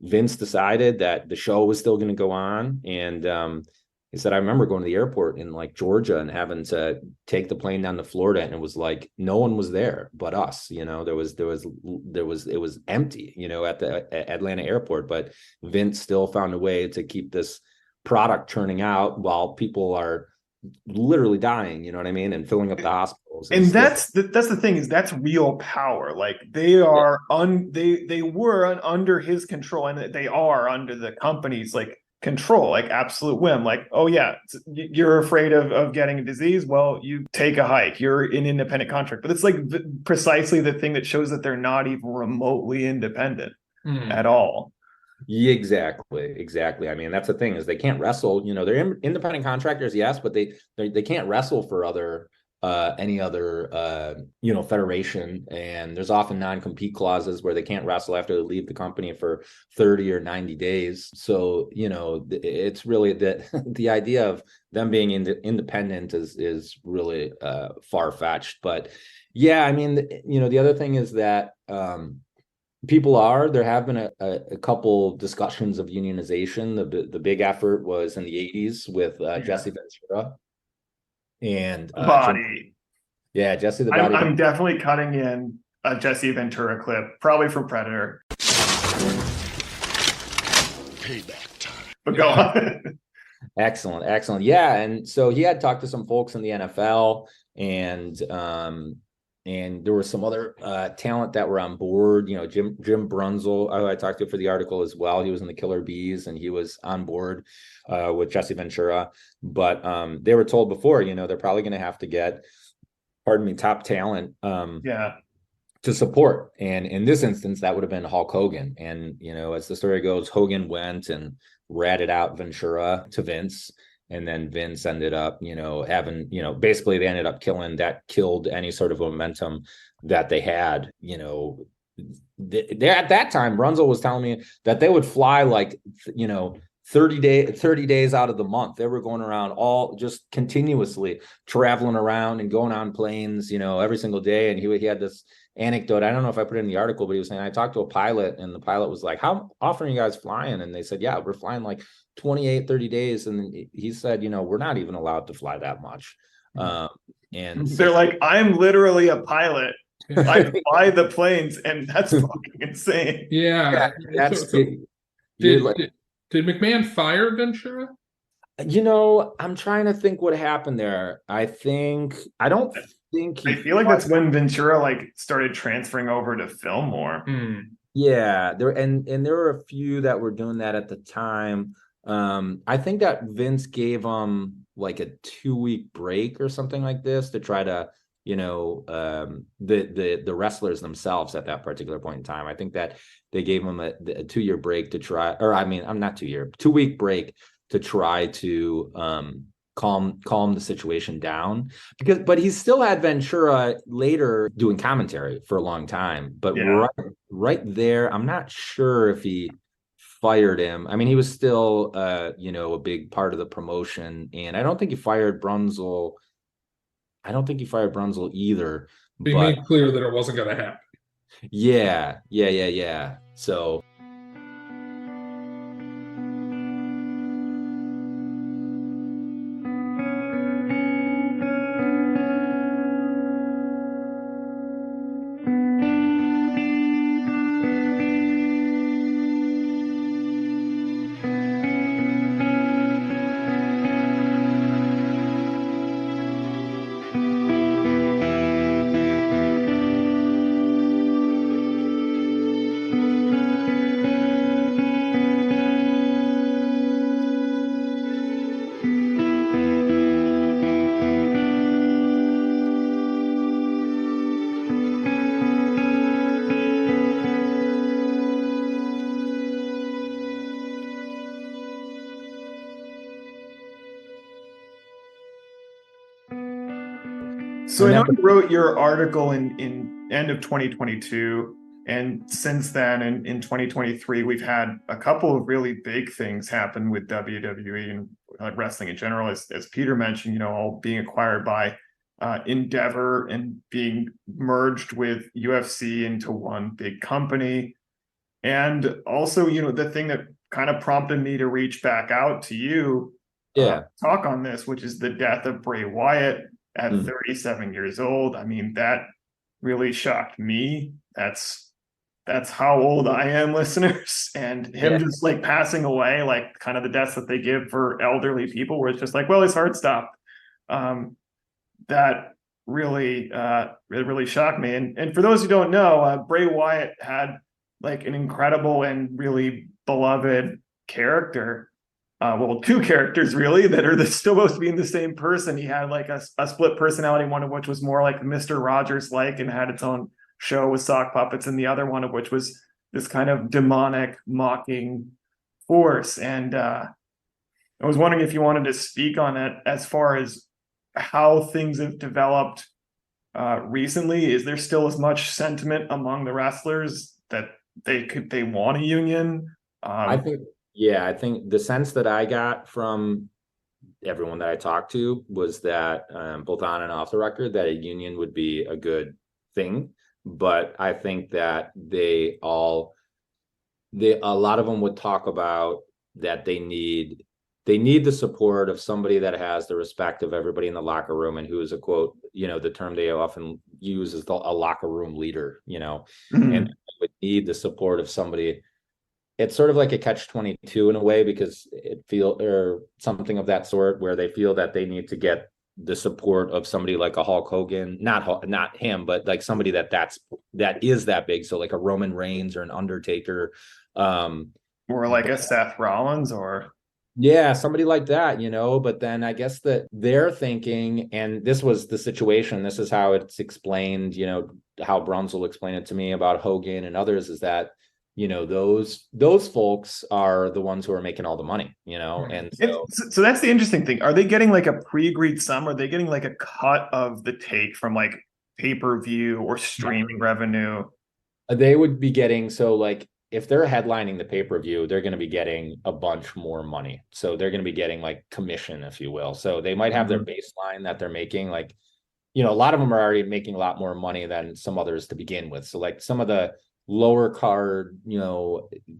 Vince decided that the show was still going to go on. And he said, I remember going to the airport in Georgia and having to take the plane down to Florida, and it was like no one was there but us. It was empty, at the Atlanta airport, but Vince still found a way to keep this product churning out while people are literally dying, you know what I mean, and filling up the hospitals. And that's the thing, is that's real power. They are they were under his control, and they are under the company's control, absolute whim. Oh yeah, you're afraid of getting a disease, well, you take a hike, you're an independent contract. But it's precisely the thing that shows that they're not even remotely independent at all. Yeah, exactly. I mean, that's the thing, is they can't wrestle. They're independent contractors, yes, but they can't wrestle for other any other federation, and there's often non-compete clauses where they can't wrestle after they leave the company for 30 or 90 days. So it's really that the idea of them being independent is really far-fetched. But yeah, I mean, the other thing is that there have been a couple discussions of unionization. The big effort was in the 80s with Jesse Ventura and Body. Jesse the Body. I'm definitely cutting in a Jesse Ventura clip, probably from Predator. Payback time. But go on. Excellent. Yeah, and so he had talked to some folks in the NFL, and there was some other talent that were on board. Jim Brunzel, I talked to for the article as well. He was in the Killer Bees, and he was on board with Jesse Ventura. But they were told before, they're probably going to have to get, top talent to support. And in this instance, that would have been Hulk Hogan. And, as the story goes, Hogan went and ratted out Ventura to Vince. And then Vince ended up, having, basically they ended up killed any sort of momentum that they had. At that time, Brunzel was telling me that they would fly 30 days out of the month. They were going around all just continuously traveling around and going on planes, every single day. And he had this anecdote. I don't know if I put it in the article, but he was saying, I talked to a pilot, and the pilot was like, how often are you guys flying? And they said, yeah, we're flying 28, 30 days. And he said, we're not even allowed to fly that much. And they're like, I'm literally a pilot. I fly the planes, and that's fucking insane. Yeah. Did McMahon fire Ventura? I'm trying to think what happened there. I feel like that's when Ventura started transferring over to film more. Yeah, there were a few that were doing that at the time. I think that Vince gave them a 2-week break or something like this to try to, the wrestlers themselves at that particular point in time. I think that they gave them a 2-year break to try, or I mean, I'm not 2-week break to try to calm the situation down, but he still had Ventura later doing commentary for a long time. But right there, I'm not sure if he fired him. I mean, he was still a big part of the promotion, and I don't think he fired Brunzel. I don't think he fired Brunzel either. He made clear that it wasn't going to happen. Yeah. So So I know you wrote your article in end of 2022, and since then in 2023, we've had a couple of really big things happen with WWE and wrestling in general, as Peter mentioned, all being acquired by Endeavor and being merged with UFC into one big company. And also, the thing that kind of prompted me to reach back out to you, talk on this, which is the death of Bray Wyatt at 37 years old. I mean, that really shocked me. That's how old I am, listeners. And him just passing away, kind of the deaths that they give for elderly people, where it's just well, his heart stopped. That really, really shocked me. And for those who don't know, Bray Wyatt had an incredible and really beloved character. Two characters really that are still supposed to be in the same person. He had a split personality, one of which was more like Mr. Rogers and had its own show with sock puppets, and the other one of which was this kind of demonic mocking force. And I was wondering if you wanted to speak on it as far as how things have developed recently? Is there still as much sentiment among the wrestlers that they want a union? I think, yeah, I think the sense that I got from everyone that I talked to was that both on and off the record, that a union would be a good thing. But I think that a lot of them would talk about that they need the support of somebody that has the respect of everybody in the locker room, and who is, a quote, the term they often use is a locker room leader, Mhm. and would need the support of somebody. It's sort of like a catch-22 in a way, because or something of that sort, where they feel that they need to get the support of somebody like a Hulk Hogan, not him, but like somebody that is that big. So like a Roman Reigns or an Undertaker, Or like a Seth Rollins, or yeah, somebody like that, but then I guess that they're thinking, and this was the situation, this is how it's explained, how Brunzel explained it to me about Hogan and others, is that those folks are the ones who are making all the money, and so that's the interesting thing. Are they getting like a pre-agreed sum? Or are they getting like a cut of the take from like pay-per-view or streaming revenue? they would be getting, so like if they're headlining the pay-per-view, they're going to be getting a bunch more money. So they're going to be getting like commission, if you will. So they might have their baseline that they're making, like, a lot of them are already making a lot more money than some others to begin with. So like some of the lower card,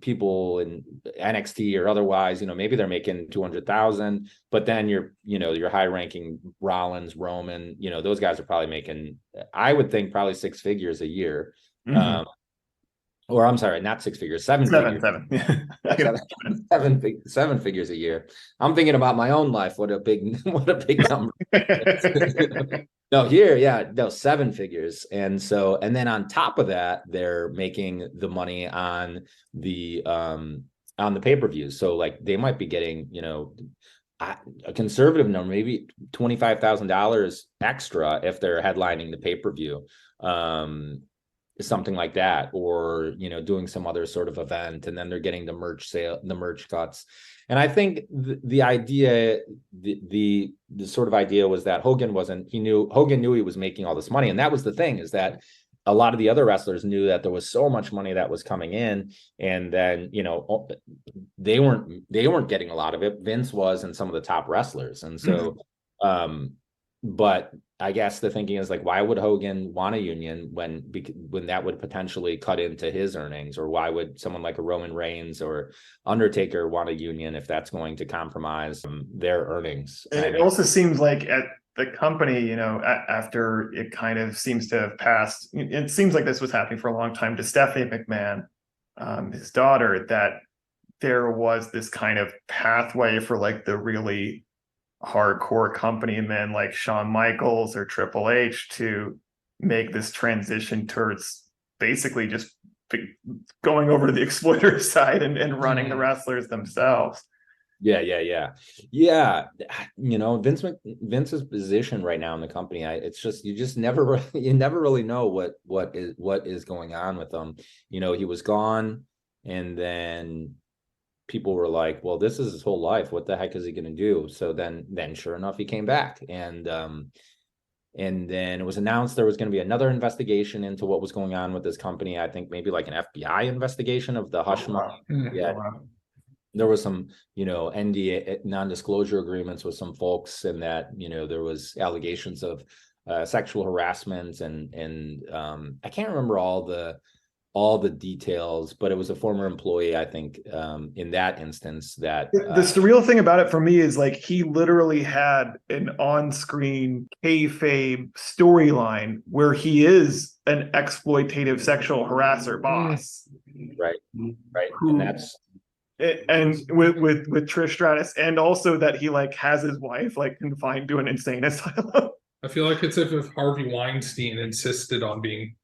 people in NXT or otherwise, maybe they're making 200,000, but then your high ranking Rollins, Roman, those guys are probably making, I would think, probably six figures a year. Or I'm sorry, not six figures, seven figures. Seven figures a year. I'm thinking about my own life. What a big number. No, seven figures. And then on top of that, they're making the money on the pay-per-views. So like they might be getting, a conservative number, maybe $25,000 extra if they're headlining the pay-per-view. Something like that, or doing some other sort of event, and then they're getting the merch cuts. And I think the idea, the sort of idea was that Hogan knew he was making all this money, and that was the thing, is that a lot of the other wrestlers knew that there was so much money that was coming in, and then they weren't getting a lot of it. Vince was, and some of the top wrestlers, and so but I guess the thinking is like, why would Hogan want a union when that would potentially cut into his earnings? Or why would someone like a Roman Reigns or Undertaker want a union if that's going to compromise their earnings? And it also seems like at the company, after it kind of seems to have passed, it seems like this was happening for a long time, to Stephanie McMahon, his daughter, that there was this kind of pathway for like the really hardcore company men like Shawn Michaels or Triple H to make this transition towards basically just going over to the exploiter side and running the wrestlers themselves. Yeah. Vince's position right now in the company, it's just, you never really know what is going on with them. He was gone, and then people were like, well, this is his whole life. What the heck is he going to do? So then sure enough, he came back. And then it was announced there was going to be another investigation into what was going on with this company. I think maybe like an FBI investigation of the hush money. Yeah. There was some, NDA, non-disclosure agreements with some folks, and that, there was allegations of sexual harassment, and I can't remember all the details, but it was a former employee, I think, in that instance, that the surreal thing about it for me is like he literally had an on-screen kayfabe storyline where he is an exploitative sexual harasser boss, right, who, and that's with Trish Stratus, and also that he like has his wife like confined to an insane asylum. I feel like it's as if Harvey Weinstein insisted on being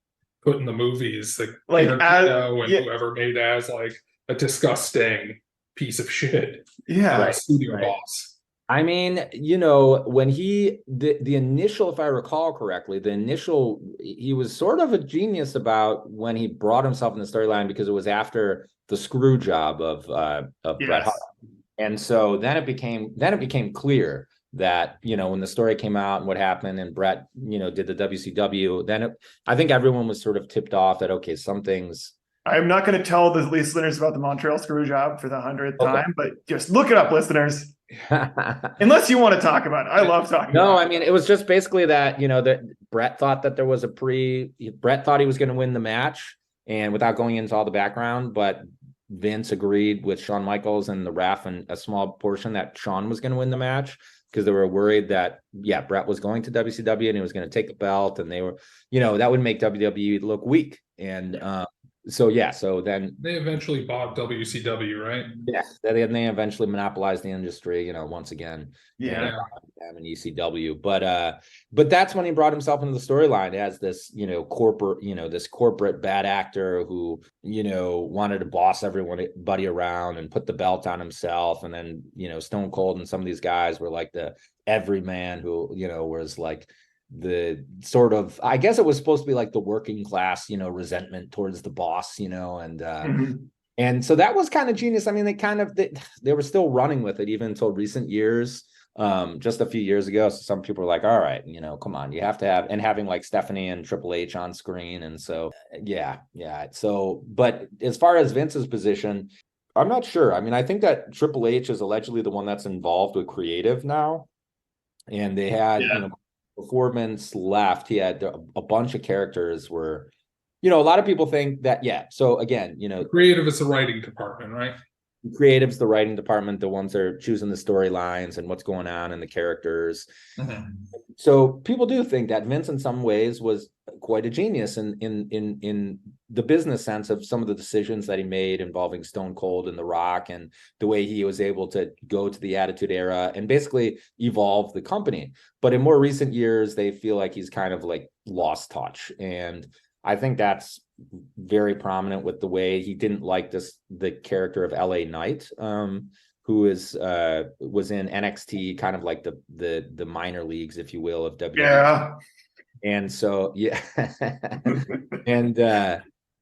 put in the movies, like whoever made as like a disgusting piece of shit. Studio boss. I mean, when the initial, if I recall correctly, he was sort of a genius about when he brought himself in the storyline, because it was after the screw job of Bret Hart. And so then it became clear that, when the story came out and what happened and Brett, did the WCW, then I think everyone was sort of tipped off that, okay, some things. I'm not going to tell the listeners about the Montreal screw job for the 100th Okay. time, but just look it up, listeners. Unless you want to talk about it. I love talking No, about I mean, it was just basically that, that Brett thought that there was Brett thought he was going to win the match, and without going into all the background, but Vince agreed with Shawn Michaels and the ref and a small portion that Shawn was going to win the match, because they were worried that, Brett was going to WCW and he was going to take the belt, and they were, that would make WWE look weak. And so then They eventually bought WCW, right? yeah, they eventually monopolized the industry, once again. Yeah. And ECW, but that's when he brought himself into the storyline as this, corporate, this corporate bad actor who, wanted to boss everybody around and put the belt on himself. And then, Stone Cold and some of these guys were like the everyman who, was like the sort of, I guess it was supposed to be like the working class, resentment towards the boss, and so that was kind of genius. I mean, they were still running with it even until recent years. Just a few years ago, so some people were like, all right, come on, you have to have, and having like Stephanie and Triple H on screen. And so, yeah. So, but as far as Vince's position, I'm not sure. I mean, I think that Triple H is allegedly the one that's involved with creative now. And they had, before Vince left, he had a bunch of characters where, a lot of people think that, so again, Creative is the writing department, right? Creative's the writing department, the ones that are choosing the storylines and what's going on and the characters. Mm-hmm. So people do think that Vince in some ways was quite a genius in the business sense of some of the decisions that he made involving Stone Cold and The Rock, and the way he was able to go to the Attitude Era and basically evolve the company. But in more recent years, they feel like he's kind of like lost touch. And I think that's very prominent with the way he didn't like the character of LA Knight, who was in NXT, kind of like the minor leagues, if you will, of WWE. Yeah. And so, and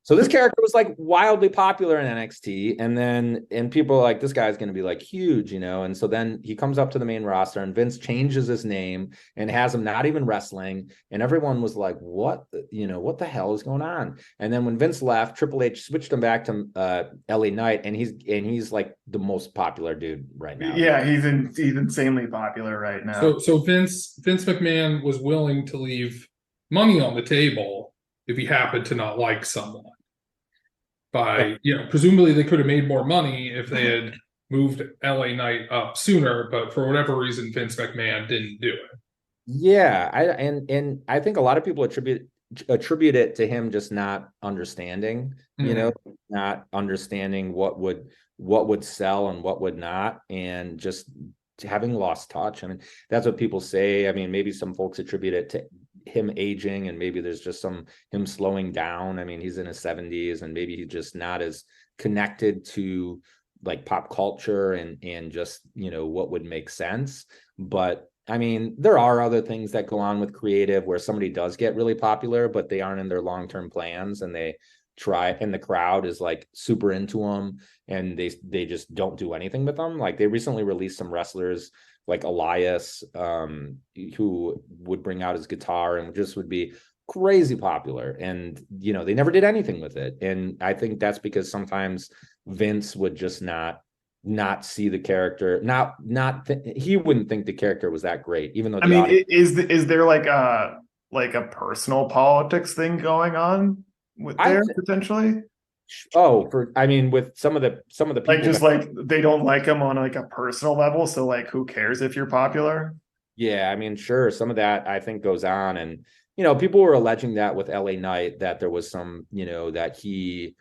so this character was like wildly popular in NXT, and people are like, this guy's going to be like huge, and so then he comes up to the main roster, and Vince changes his name and has him not even wrestling, and everyone was like, what the hell is going on? And then when Vince left, Triple H switched him back to LA Knight, and he's like the most popular dude right now. Yeah, he's insanely popular right now. So Vince McMahon was willing to leave money on the table if he happened to not like someone. Presumably they could have made more money if they had moved LA Knight up sooner, but for whatever reason, Vince McMahon didn't do it. Yeah, I think a lot of people attribute it to him just not understanding, not understanding what would sell and what would not, and just having lost touch. I mean, that's what people say. I mean, maybe some folks attribute it to him aging, and maybe there's just him slowing down. I mean, he's in his 70s, and maybe he's just not as connected to like pop culture and just, what would make sense. But I mean, there are other things that go on with creative where somebody does get really popular, but they aren't in their long-term plans, and they try, and the crowd is like super into them, and they just don't do anything with them. Like they recently released some wrestlers like Elias, who would bring out his guitar and just would be crazy popular, and they never did anything with it. And I think that's because sometimes Vince would just not see the character, he wouldn't think the character was that great, even though is there like a personal politics thing going on with there potentially? With some of the people, like just like they don't like him on like a personal level, so like who cares if you're popular? Yeah, I mean, sure, some of that I think goes on, and people were alleging that with LA Knight, that there was some, that he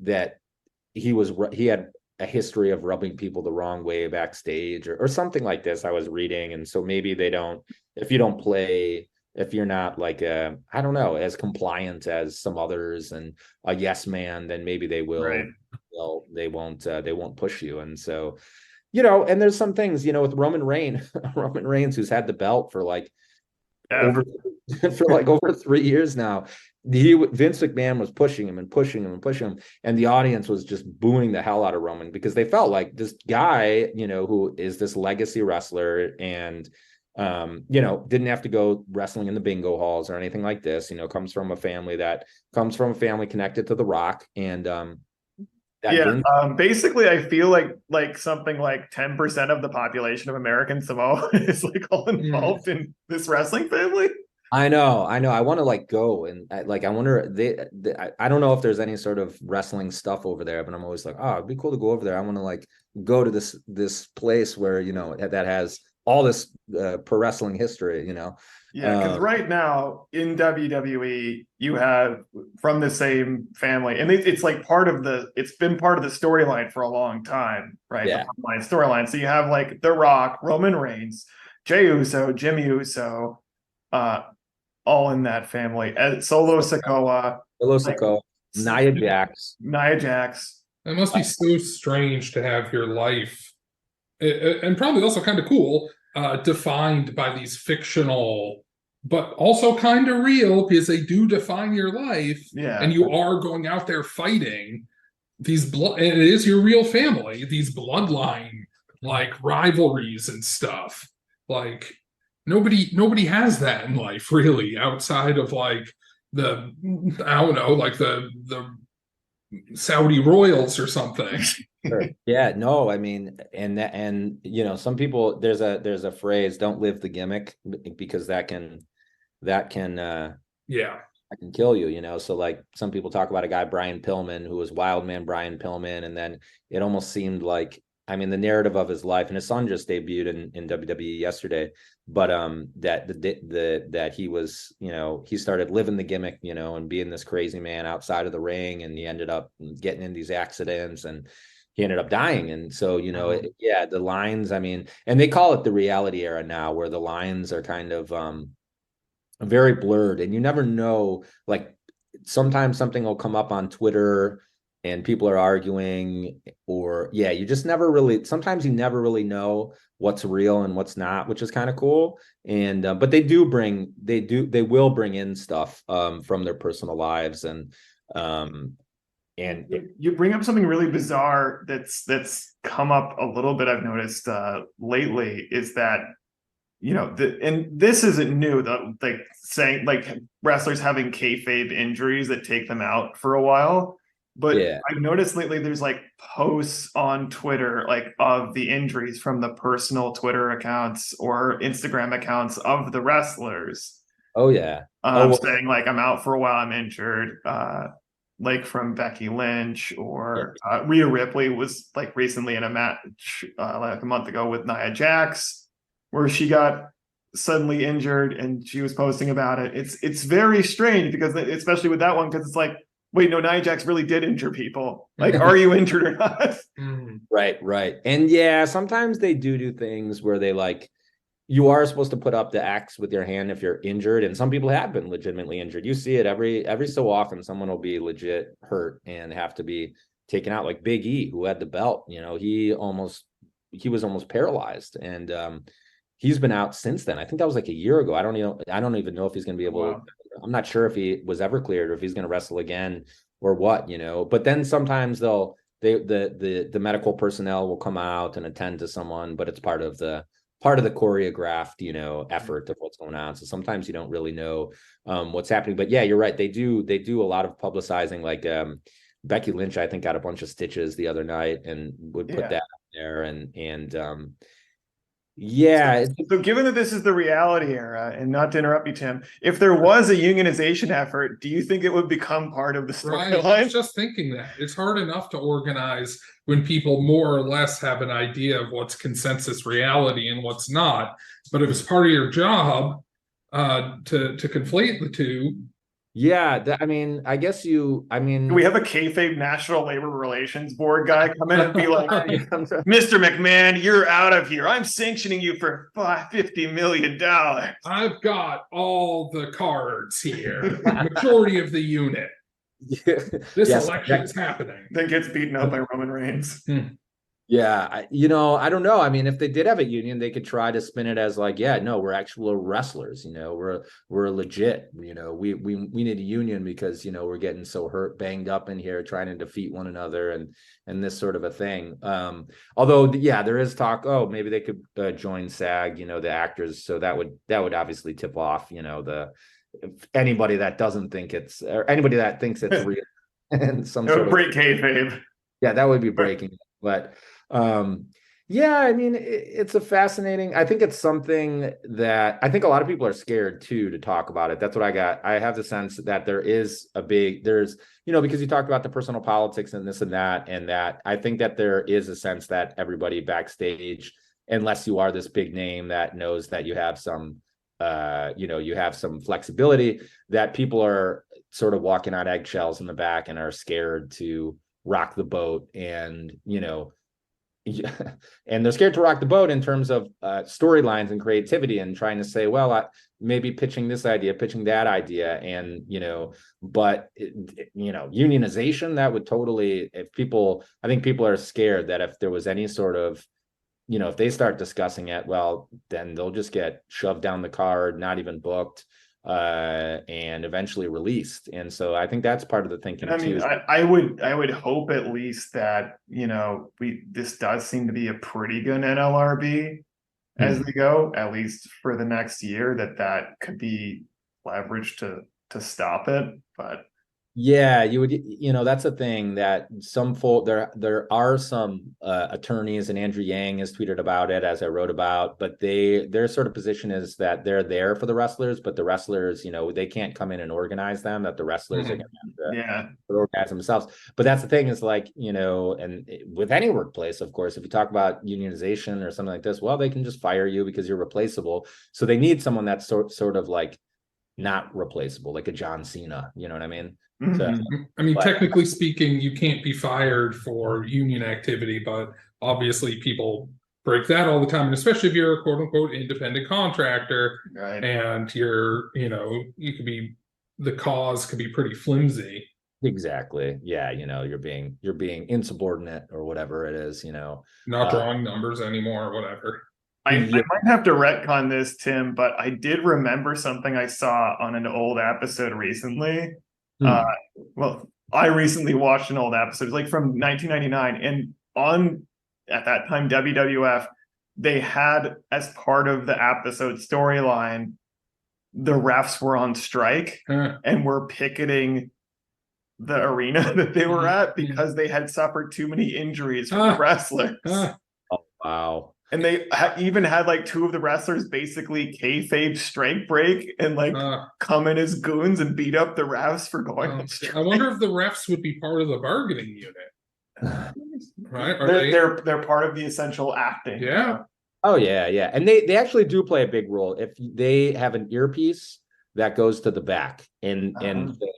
had a history of rubbing people the wrong way backstage or something like this, I was reading. And so maybe if you're not like I don't know, as compliant as some others and a yes man, then maybe they will. Right. They won't push you. And so, and there's some things, with Roman Reigns, who's had the belt for like Yeah. over 3 years now. Vince McMahon was pushing him and pushing him and pushing him, and the audience was just booing the hell out of Roman because they felt like this guy, who is this legacy wrestler and didn't have to go wrestling in the bingo halls or anything like this, comes from a family connected to The Rock. And basically I feel like something like 10% of the population of American Samoa is like all involved in this wrestling family. I know. I want to like go and I wonder I don't know if there's any sort of wrestling stuff over there, but I'm always like, oh, it'd be cool to go over there. I want to like go to this place where that has all this pro wrestling history. Yeah, because right now in WWE you have from the same family, and it's like it's been part of the storyline for a long time, right? Yeah. The storyline. So you have like The Rock, Roman Reigns, Jey Uso, Jimmy Uso, all in that family. Solo Sikoa, Nia Jax. It must be so strange to have your life, and probably also kind of cool, defined by these fictional, but also kind of real, because they do define your life. Yeah. And you are going out there fighting these and it is your real family, these bloodline like rivalries and stuff. Like nobody has that in life really, outside of like I don't know, like the Saudi royals or something. Sure. Yeah, no, I mean, and some people, there's a phrase, don't live the gimmick, because that can kill you, so like some people talk about a guy, Brian Pillman, who was Wildman Brian Pillman, and then it almost seemed like, I mean, the narrative of his life, and his son just debuted in WWE yesterday, but that he was, he started living the gimmick, and being this crazy man outside of the ring, and he ended up getting in these accidents, and he ended up dying. And so, the lines, I mean, and they call it the reality era now, where the lines are kind of very blurred, and you never know, like sometimes something will come up on Twitter and people are arguing, or you just never really, sometimes you never really know what's real and what's not, which is kind of cool. And but they will bring in stuff from their personal lives. And you bring up something really bizarre that's come up a little bit, I've noticed lately, is that and this isn't new, like saying like wrestlers having kayfabe injuries that take them out for a while. But I've noticed lately there's like posts on Twitter like of the injuries from the personal Twitter accounts or Instagram accounts of the wrestlers. Oh yeah. Saying like, I'm out for a while, I'm injured. Like from Becky Lynch, or Rhea Ripley was like recently in a match like a month ago with Nia Jax, where she got suddenly injured and she was posting about it. It's very strange, because especially with that one, because it's like, wait, no, Nia Jax really did injure people. Like, are you injured or not? Right. And sometimes they do things where they like, you are supposed to put up the X with your hand if you're injured, and some people have been legitimately injured. You see it every so often. Someone will be legit hurt and have to be taken out, like Big E, who had the belt. He was almost paralyzed, and he's been out since then. I think that was like a year ago. I don't even know if he's going to be able to. I'm not sure if he was ever cleared, or if he's going to wrestle again, or what. But then sometimes the medical personnel will come out and attend to someone, but it's part of the choreographed, effort of what's going on. So sometimes you don't really know what's happening. But you're right. They do a lot of publicizing. Like Becky Lynch, I think, got a bunch of stitches the other night and would put that out there. So given that this is the reality era, and not to interrupt you, Tim, if there was a unionization effort, do you think it would become part of the storyline? Right. I was just thinking that it's hard enough to organize when people more or less have an idea of what's consensus reality and what's not. But if it's part of your job to conflate the two. I guess do we have a kayfabe National Labor Relations Board guy come in and be like, Mr. McMahon, you're out of here. I'm sanctioning you for $50 million. I've got all the cards here. Majority of the unit. This election is happening. Then gets beaten up by Roman Reigns. Yeah, I don't know. I mean, if they did have a union, they could try to spin it as like, yeah, no, we're actual wrestlers. We're legit. We need a union because we're getting so hurt, banged up in here, trying to defeat one another, and this sort of a thing. Although, yeah, there is talk. Oh, maybe they could join SAG. The actors. So that would obviously tip off. Anybody that doesn't think it's, or anybody that thinks it's real, and some It sort would of, break kayfabe. yeah, that would be breaking it. But yeah, I mean, it's a fascinating, I think it's something that I think a lot of people are scared too to talk about it. That's what I got. I have the sense that there's because you talked about the personal politics and this and that I think that there is a sense that everybody backstage, unless you are this big name that knows that you have some flexibility, that people are sort of walking on eggshells in the back and are scared to rock the boat. And and they're scared to rock the boat in terms of storylines and creativity, and trying to say, well, maybe pitching this idea, pitching that idea, and but unionization, that would totally, I think people are scared that if there was any sort of, if they start discussing it, well, then they'll just get shoved down the card, not even booked, and eventually released. And so I think that's part of the thinking I mean, too. I would hope at least that this does seem to be a pretty good NLRB as they go, at least for the next year, that could be leveraged to stop it. But Yeah, you would, that's a thing that some folk, there are some attorneys, and Andrew Yang has tweeted about it, as I wrote about, but their sort of position is that they're there for the wrestlers, but the wrestlers, they can't come in and organize them, that the wrestlers are going to have to organize themselves. But that's the thing, is like, and with any workplace, of course, if you talk about unionization or something like this, well, they can just fire you because you're replaceable. So they need someone that's sort of like not replaceable, like a John Cena, you know what I mean? So, I mean, technically speaking, you can't be fired for union activity, but obviously people break that all the time. And especially if you're a quote unquote independent contractor, right. And the cause could be pretty flimsy. Exactly. Yeah. You're being insubordinate or whatever it is, Not drawing numbers anymore, or whatever. I might have to retcon this, Tim, but I did remember something I saw on an old episode recently. Well, I recently watched an old episode, like from 1999, and at that time, WWF, they had, as part of the episode storyline, the refs were on strike and were picketing the arena that they were at because they had suffered too many injuries from the wrestlers. Oh, wow. And they even had like two of the wrestlers basically kayfabe strike break and like come in as goons and beat up the refs for going on strike. I wonder if the refs would be part of the bargaining unit. Right? They're part of the essential acting. Yeah. Oh yeah, yeah. And they actually do play a big role. If they have an earpiece that goes to the back, and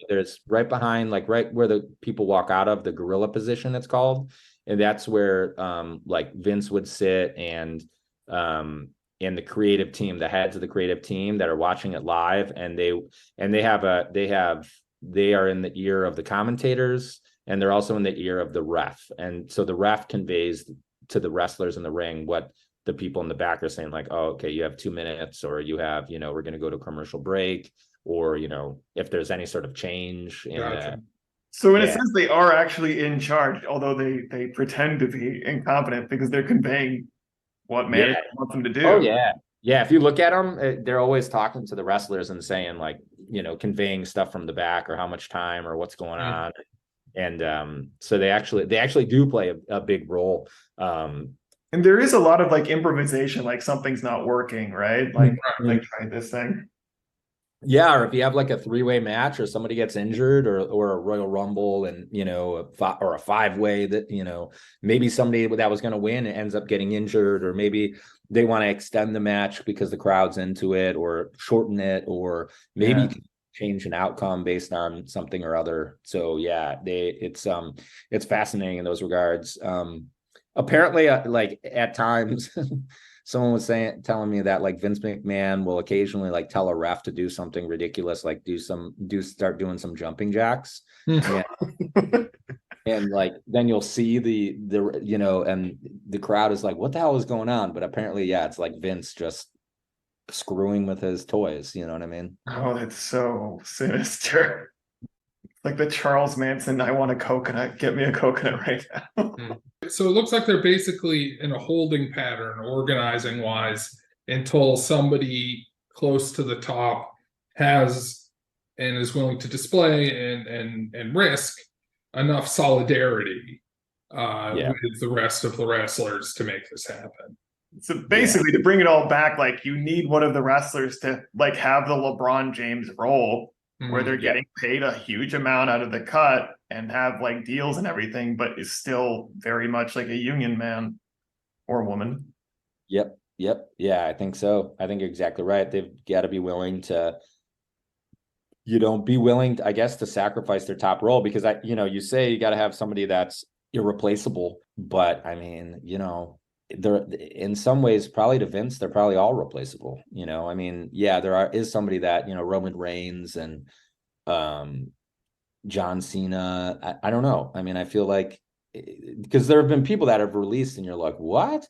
there's right behind, like right where the people walk out of, the gorilla position, it's called. And that's where like Vince would sit, and the creative team, the heads of the creative team that are watching it live, and they are in the ear of the commentators, and they're also in the ear of the ref. And so the ref conveys to the wrestlers in the ring what the people in the back are saying, like, oh, okay, you have 2 minutes, or you have, we're going to go to commercial break, or, if there's any sort of change. Gotcha. So in a sense, they are actually in charge, although they pretend to be incompetent because they're conveying what management wants them to do. Oh yeah. Yeah. If you look at them, they're always talking to the wrestlers and saying, like, conveying stuff from the back, or how much time, or what's going on. And so they actually do play a big role. And there is a lot of like improvisation, like something's not working, right? Like try this thing. Yeah, or if you have like a 3-way match, or somebody gets injured, or a Royal Rumble, and or a 5-way that maybe somebody that was going to win ends up getting injured, or maybe they want to extend the match because the crowd's into it, or shorten it, or maybe change an outcome based on something or other. So yeah, it's fascinating in those regards. Apparently, like at times. Someone was telling me that like Vince McMahon will occasionally like tell a ref to do something ridiculous, like start doing some jumping jacks, and like then you'll see the and the crowd is like, what the hell is going on? But apparently, yeah, it's like Vince just screwing with his toys. You know what I mean? Oh, that's so sinister. Like the Charles Manson, I want a coconut. Get me a coconut right now. So it looks like they're basically in a holding pattern, organizing wise, until somebody close to the top has and is willing to display and risk enough solidarity with the rest of the wrestlers to make this happen. So basically, to bring it all back, like you need one of the wrestlers to like have the LeBron James role where they're getting paid a huge amount out of the cut and have like deals and everything, but is still very much like a union man or woman. Yep. Yeah, I think so. I think you're exactly right. They've got to be willing to, be willing, I guess, to sacrifice their top role, because you say you got to have somebody that's irreplaceable, but I mean, they're in some ways, probably to Vince, they're probably all replaceable. I mean, yeah, is somebody that, Roman Reigns and John Cena. I don't know. I mean, I feel like, because there have been people that have released and you're like, what?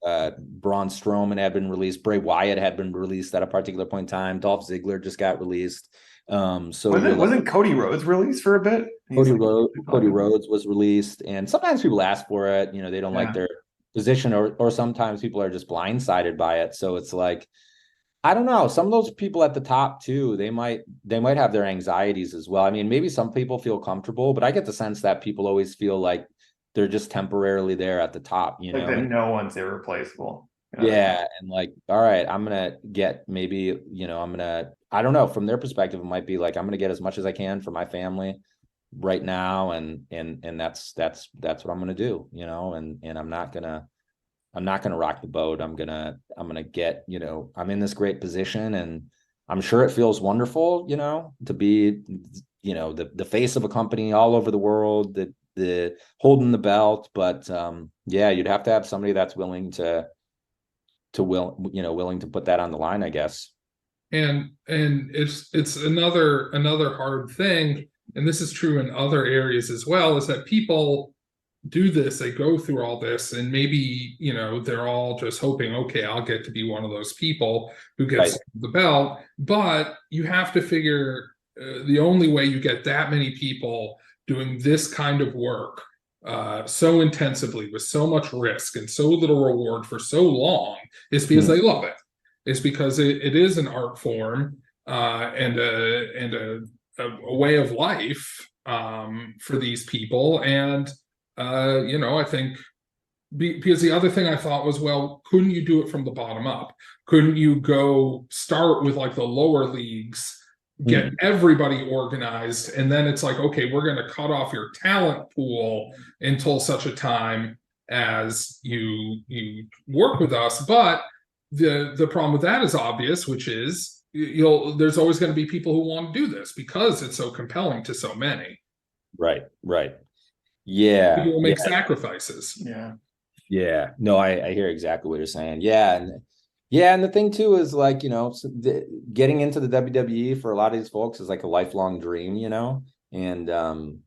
Braun Strowman had been released. Bray Wyatt had been released at a particular point in time. Dolph Ziggler just got released. Wasn't Cody Rhodes released for a bit? Cody Rhodes was released, and sometimes people ask for it. They don't like their position, or sometimes people are just blindsided by it. So it's like, I don't know. Some of those people at the top too, they might have their anxieties as well. I mean, maybe some people feel comfortable, but I get the sense that people always feel like they're just temporarily there at the top. Like that no one's irreplaceable. Yeah, and like, all right, I'm gonna get maybe, I don't know, from their perspective, it might be like, I'm gonna get as much as I can for my family right now, and that's what I'm gonna do, and I'm not gonna rock the boat. I'm gonna get, I'm in this great position, and I'm sure it feels wonderful, to be, the face of a company all over the world, the holding the belt, but yeah, you'd have to have somebody that's willing to put that on the line, I guess. And it's another hard thing, and this is true in other areas as well, is that people do this, they go through all this, and maybe they're all just hoping, okay, I'll get to be one of those people who gets the belt. But you have to figure the only way you get that many people doing this kind of work so intensively, with so much risk and so little reward for so long, is because they love it. It's because it is an art form and a way of life for these people. And I think because the other thing I thought was, well, couldn't you do it from the bottom up? Couldn't you go start with like the lower leagues, get everybody organized, and then it's like, okay, we're going to cut off your talent pool until such a time as you work with us. But the problem with that is obvious, which is there's always going to be people who want to do this because it's so compelling to so many. Right. Yeah. People will make sacrifices. Yeah. No, I hear exactly what you're saying. And the thing too is like, getting into the WWE for a lot of these folks is like a lifelong dream, and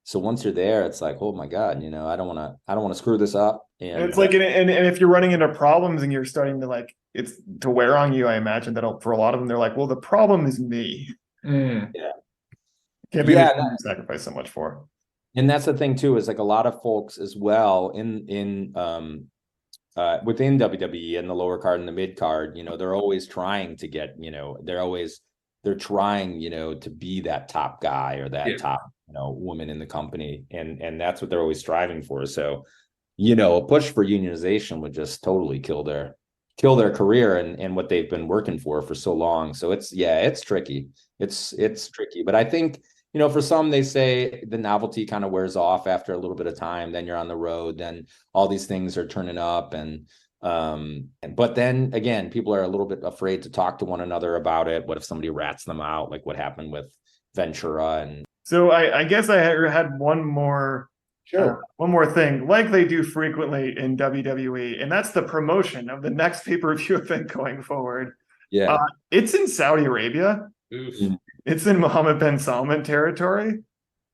so once you're there, it's like, oh my God, I don't want to screw this up. And it's like, and if you're running into problems and you're starting to like, it's to wear on you, I imagine that for a lot of them, they're like, well, the problem is me. Yeah. Can't be the sacrifice so much for. And that's the thing too, is like a lot of folks as well within WWE and the lower card and the mid card, they're always trying to get, they're trying, to be that top guy or that top, woman in the company. And that's what they're always striving for. So, a push for unionization would just totally kill their career and what they've been working for so long. So it's tricky. It's tricky, but I think, for some, they say the novelty kind of wears off after a little bit of time. Then you're on the road, then all these things are turning up. But then again, people are a little bit afraid to talk to one another about it. What if somebody rats them out? Like what happened with Ventura? And so I guess I had one more thing, like they do frequently in WWE, and that's the promotion of the next pay-per-view event going forward. Yeah. It's in Saudi Arabia. Oof. It's in Mohammed bin Salman territory.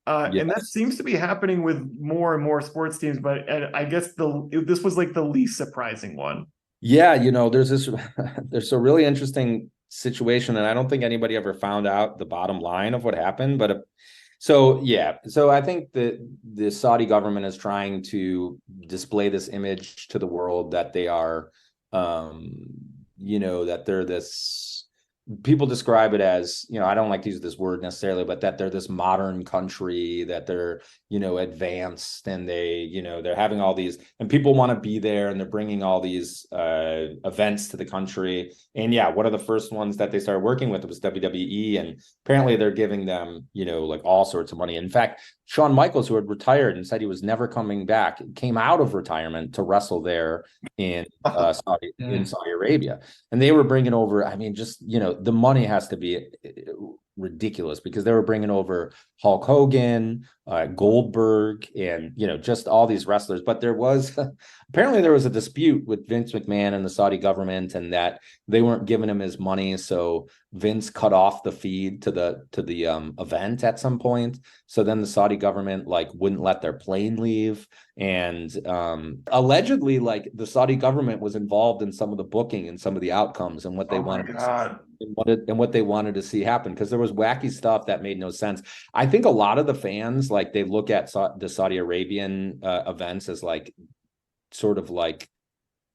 And that seems to be happening with more and more sports teams, but I guess this was like the least surprising one. Yeah, there's there's a really interesting situation, and I don't think anybody ever found out the bottom line of what happened. But so I think the Saudi government is trying to display this image to the world that they are, that they're this. People describe it as, I don't like to use this word necessarily, but that they're this modern country, that they're, advanced, and they're having all these, and people want to be there, and they're bringing all these events to the country. And one of the first ones that they started working with was WWE, and apparently they're giving them, like all sorts of money. In fact, Shawn Michaels, who had retired and said he was never coming back, came out of retirement to wrestle there in Saudi Arabia. And they were bringing over, I mean, just, the money has to be ridiculous, because they were bringing over Hulk Hogan, Goldberg, and, just all these wrestlers. But there was, apparently there was a dispute with Vince McMahon and the Saudi government, and that they weren't giving him his money. So Vince cut off the feed to the event at some point. So then the Saudi government wouldn't let their plane leave. And allegedly, the Saudi government was involved in some of the booking and some of the outcomes and what they wanted to see happen, because there was wacky stuff that made no sense. I think a lot of the fans, they look at the Saudi Arabian events as sort of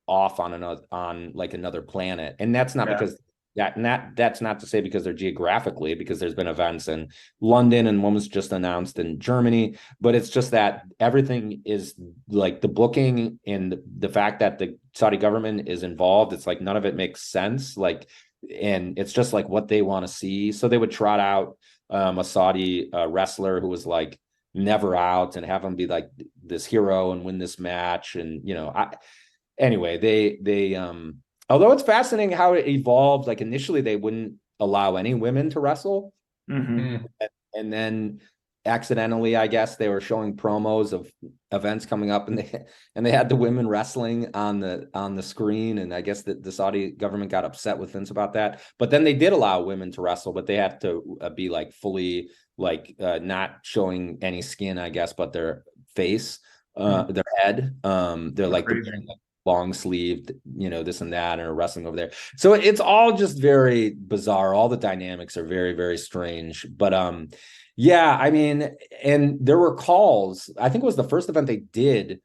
off on another planet, and that's not because that's not to say because they're geographically, because there's been events in London and one was just announced in Germany, but it's just that everything is the booking and the fact that the Saudi government is involved. It's none of it makes sense. And it's just what they want to see. So they would trot out a Saudi wrestler who was never out, and have him be this hero and win this match. And anyway, they although it's fascinating how it evolved. Initially they wouldn't allow any women to wrestle, and then accidentally, I guess, they were showing promos of events coming up, and they had the women wrestling on the screen, and I guess the Saudi government got upset with Vince about that. But then they did allow women to wrestle, but they had to be fully not showing any skin, I guess, but their face, their head. They're long sleeved, this and that, and are wrestling over there. So it's all just very bizarre. All the dynamics are very, very strange. But I mean, and there were calls. I think it was the first event they did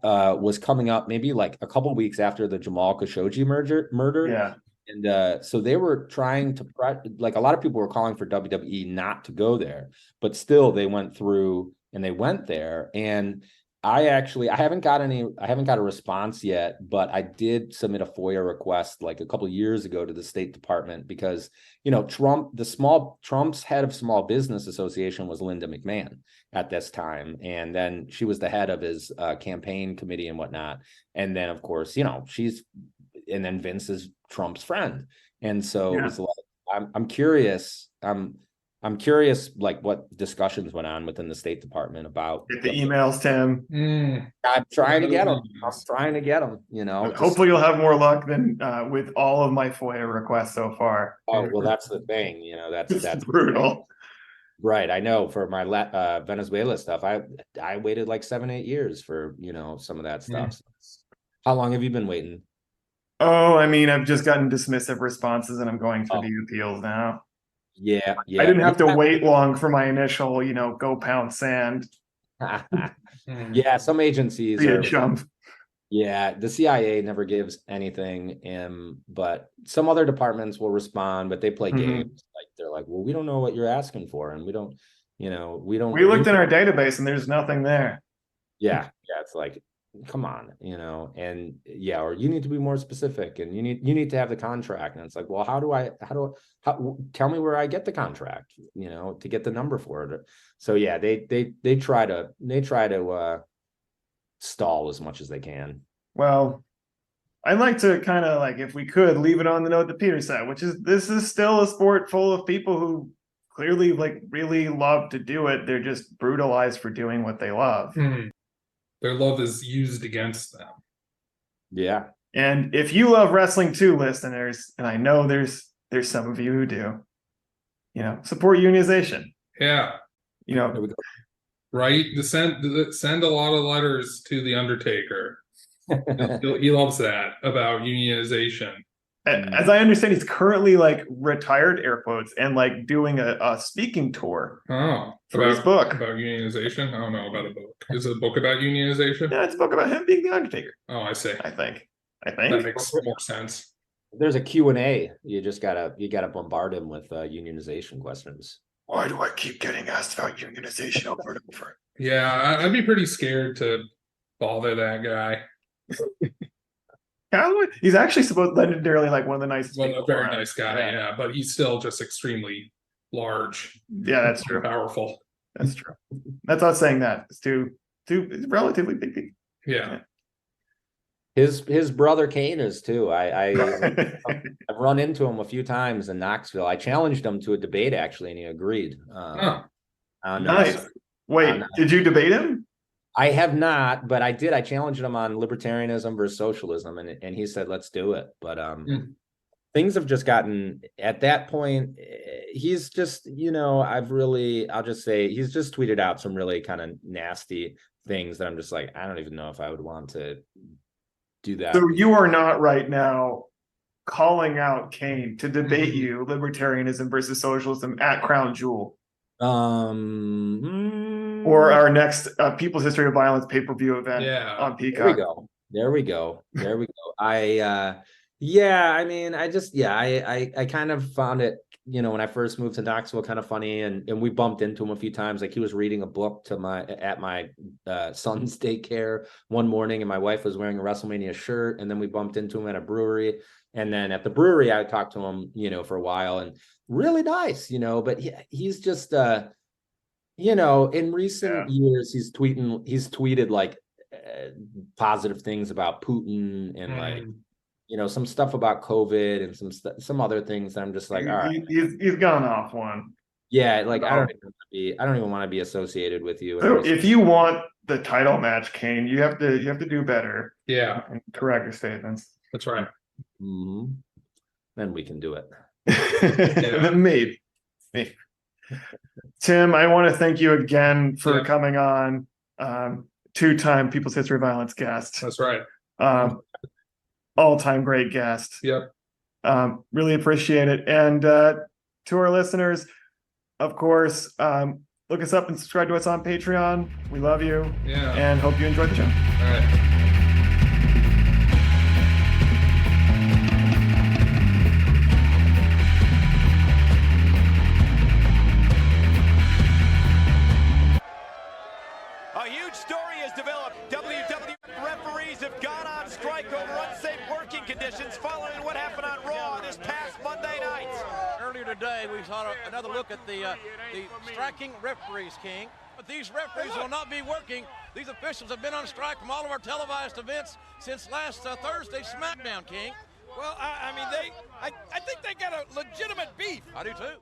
was coming up maybe a couple of weeks after the Jamal Khashoggi murder. Yeah. And so they were trying to a lot of people were calling for WWE not to go there, but still they went through and they went there. And I haven't got a response yet, but I did submit a FOIA request a couple of years ago to the State Department, because Trump's head of Small Business Association was Linda McMahon at this time, and then she was the head of his campaign committee and whatnot. And then of course, and then Vince is Trump's friend, and so it was I'm curious. I'm curious, what discussions went on within the State Department about get the emails, Tim. I'm trying to get them. Hopefully, you'll have more luck than with all of my FOIA requests so far. Oh well, that's the thing. That's brutal. Right, I know. For my Venezuela stuff, I waited 7-8 years for some of that stuff. How long have you been waiting? Oh, I mean, I've just gotten dismissive responses, and I'm going through the appeals now. Yeah. I didn't have to wait long for my initial, go pound sand. Yeah, some agencies Be a chump. Yeah, the CIA never gives anything, but some other departments will respond, but they play games. They're well, we don't know what you're asking for, and we don't. We looked in our database, and there's nothing there. Yeah, it's come on, and or you need to be more specific, and you need to have the contract. And it's well, how tell me where I get the contract, to get the number for it. So they try to stall as much as they can. Well, I'd like to kind of if we could leave it on the note that Peter said, which is this is still a sport full of people who clearly really love to do it. They're just brutalized for doing what they love. Their love is used against them. Yeah. And if you love wrestling too, listeners, and I know there's some of you who do, support unionization. Yeah. you know, There we go. Right? Send a lot of letters to the Undertaker. He loves that about unionization. as I understand, he's currently like retired, air quotes, and like doing a speaking tour Oh, for his book. about unionization? I don't know about a book. Is it a book about unionization? Yeah, it's a book about him being the Undertaker. Oh, I see. I think. That makes more sense. There's a Q&A. You gotta bombard him with unionization questions. Why do I keep getting asked about unionization over and over? Yeah, I'd be pretty scared to bother that guy. Calloway? He's actually legendarily like one of the nicest Well, people a very around. nice guy, yeah, but he's still just extremely large, Yeah, that's true. powerful. That's true. That's not saying that. It's two relatively big people. Yeah. His brother Kane is too. I've run into him a few times in Knoxville. I challenged him to a debate actually, and he agreed. Oh, Nice. Wait, did you debate him? I have not, but I did. I challenged him on libertarianism versus socialism, and he said, let's do it. But things have just gotten at that point. He's just, I'll just say he's just tweeted out some really kind of nasty things that I'm just like, I don't even know if I would want to do that. So you are not right now calling out Kane to debate you libertarianism versus socialism at Crown Jewel. Or our next People's History of Violence pay-per-view event on Peacock. There we go. I kind of found it, when I first moved to Knoxville, kind of funny, and we bumped into him a few times. Like he was reading a book at my son's daycare one morning, and my wife was wearing a WrestleMania shirt, and then we bumped into him at a brewery, and then at the brewery I talked to him, for a while, and really nice, but he's just in recent years he's tweeted like positive things about Putin and like some stuff about COVID and some other things that I'm just like, all right, he's gone off one. Yeah, like I don't even want to be associated with you. So if you want the title match, Kane, you have to do better. Yeah, and correct your statements. That's right. Mm-hmm. Then we can do it. Maybe. Tim, I want to thank you again for coming on. Two-time People's History of Violence guest. That's right. All-time great guest. Yep. Really appreciate it. And to our listeners, of course, look us up and subscribe to us on Patreon. We love you. Yeah. And hope you enjoyed the show. All right. A huge story has developed. WWE referees have gone on strike over unsafe working conditions following what happened on Raw this past Monday night. Earlier today, we saw another look at the striking referees, King. But these referees will not be working. These officials have been on strike from all of our televised events since last Thursday SmackDown, King. Well, I mean, I think they got a legitimate beef. I do too.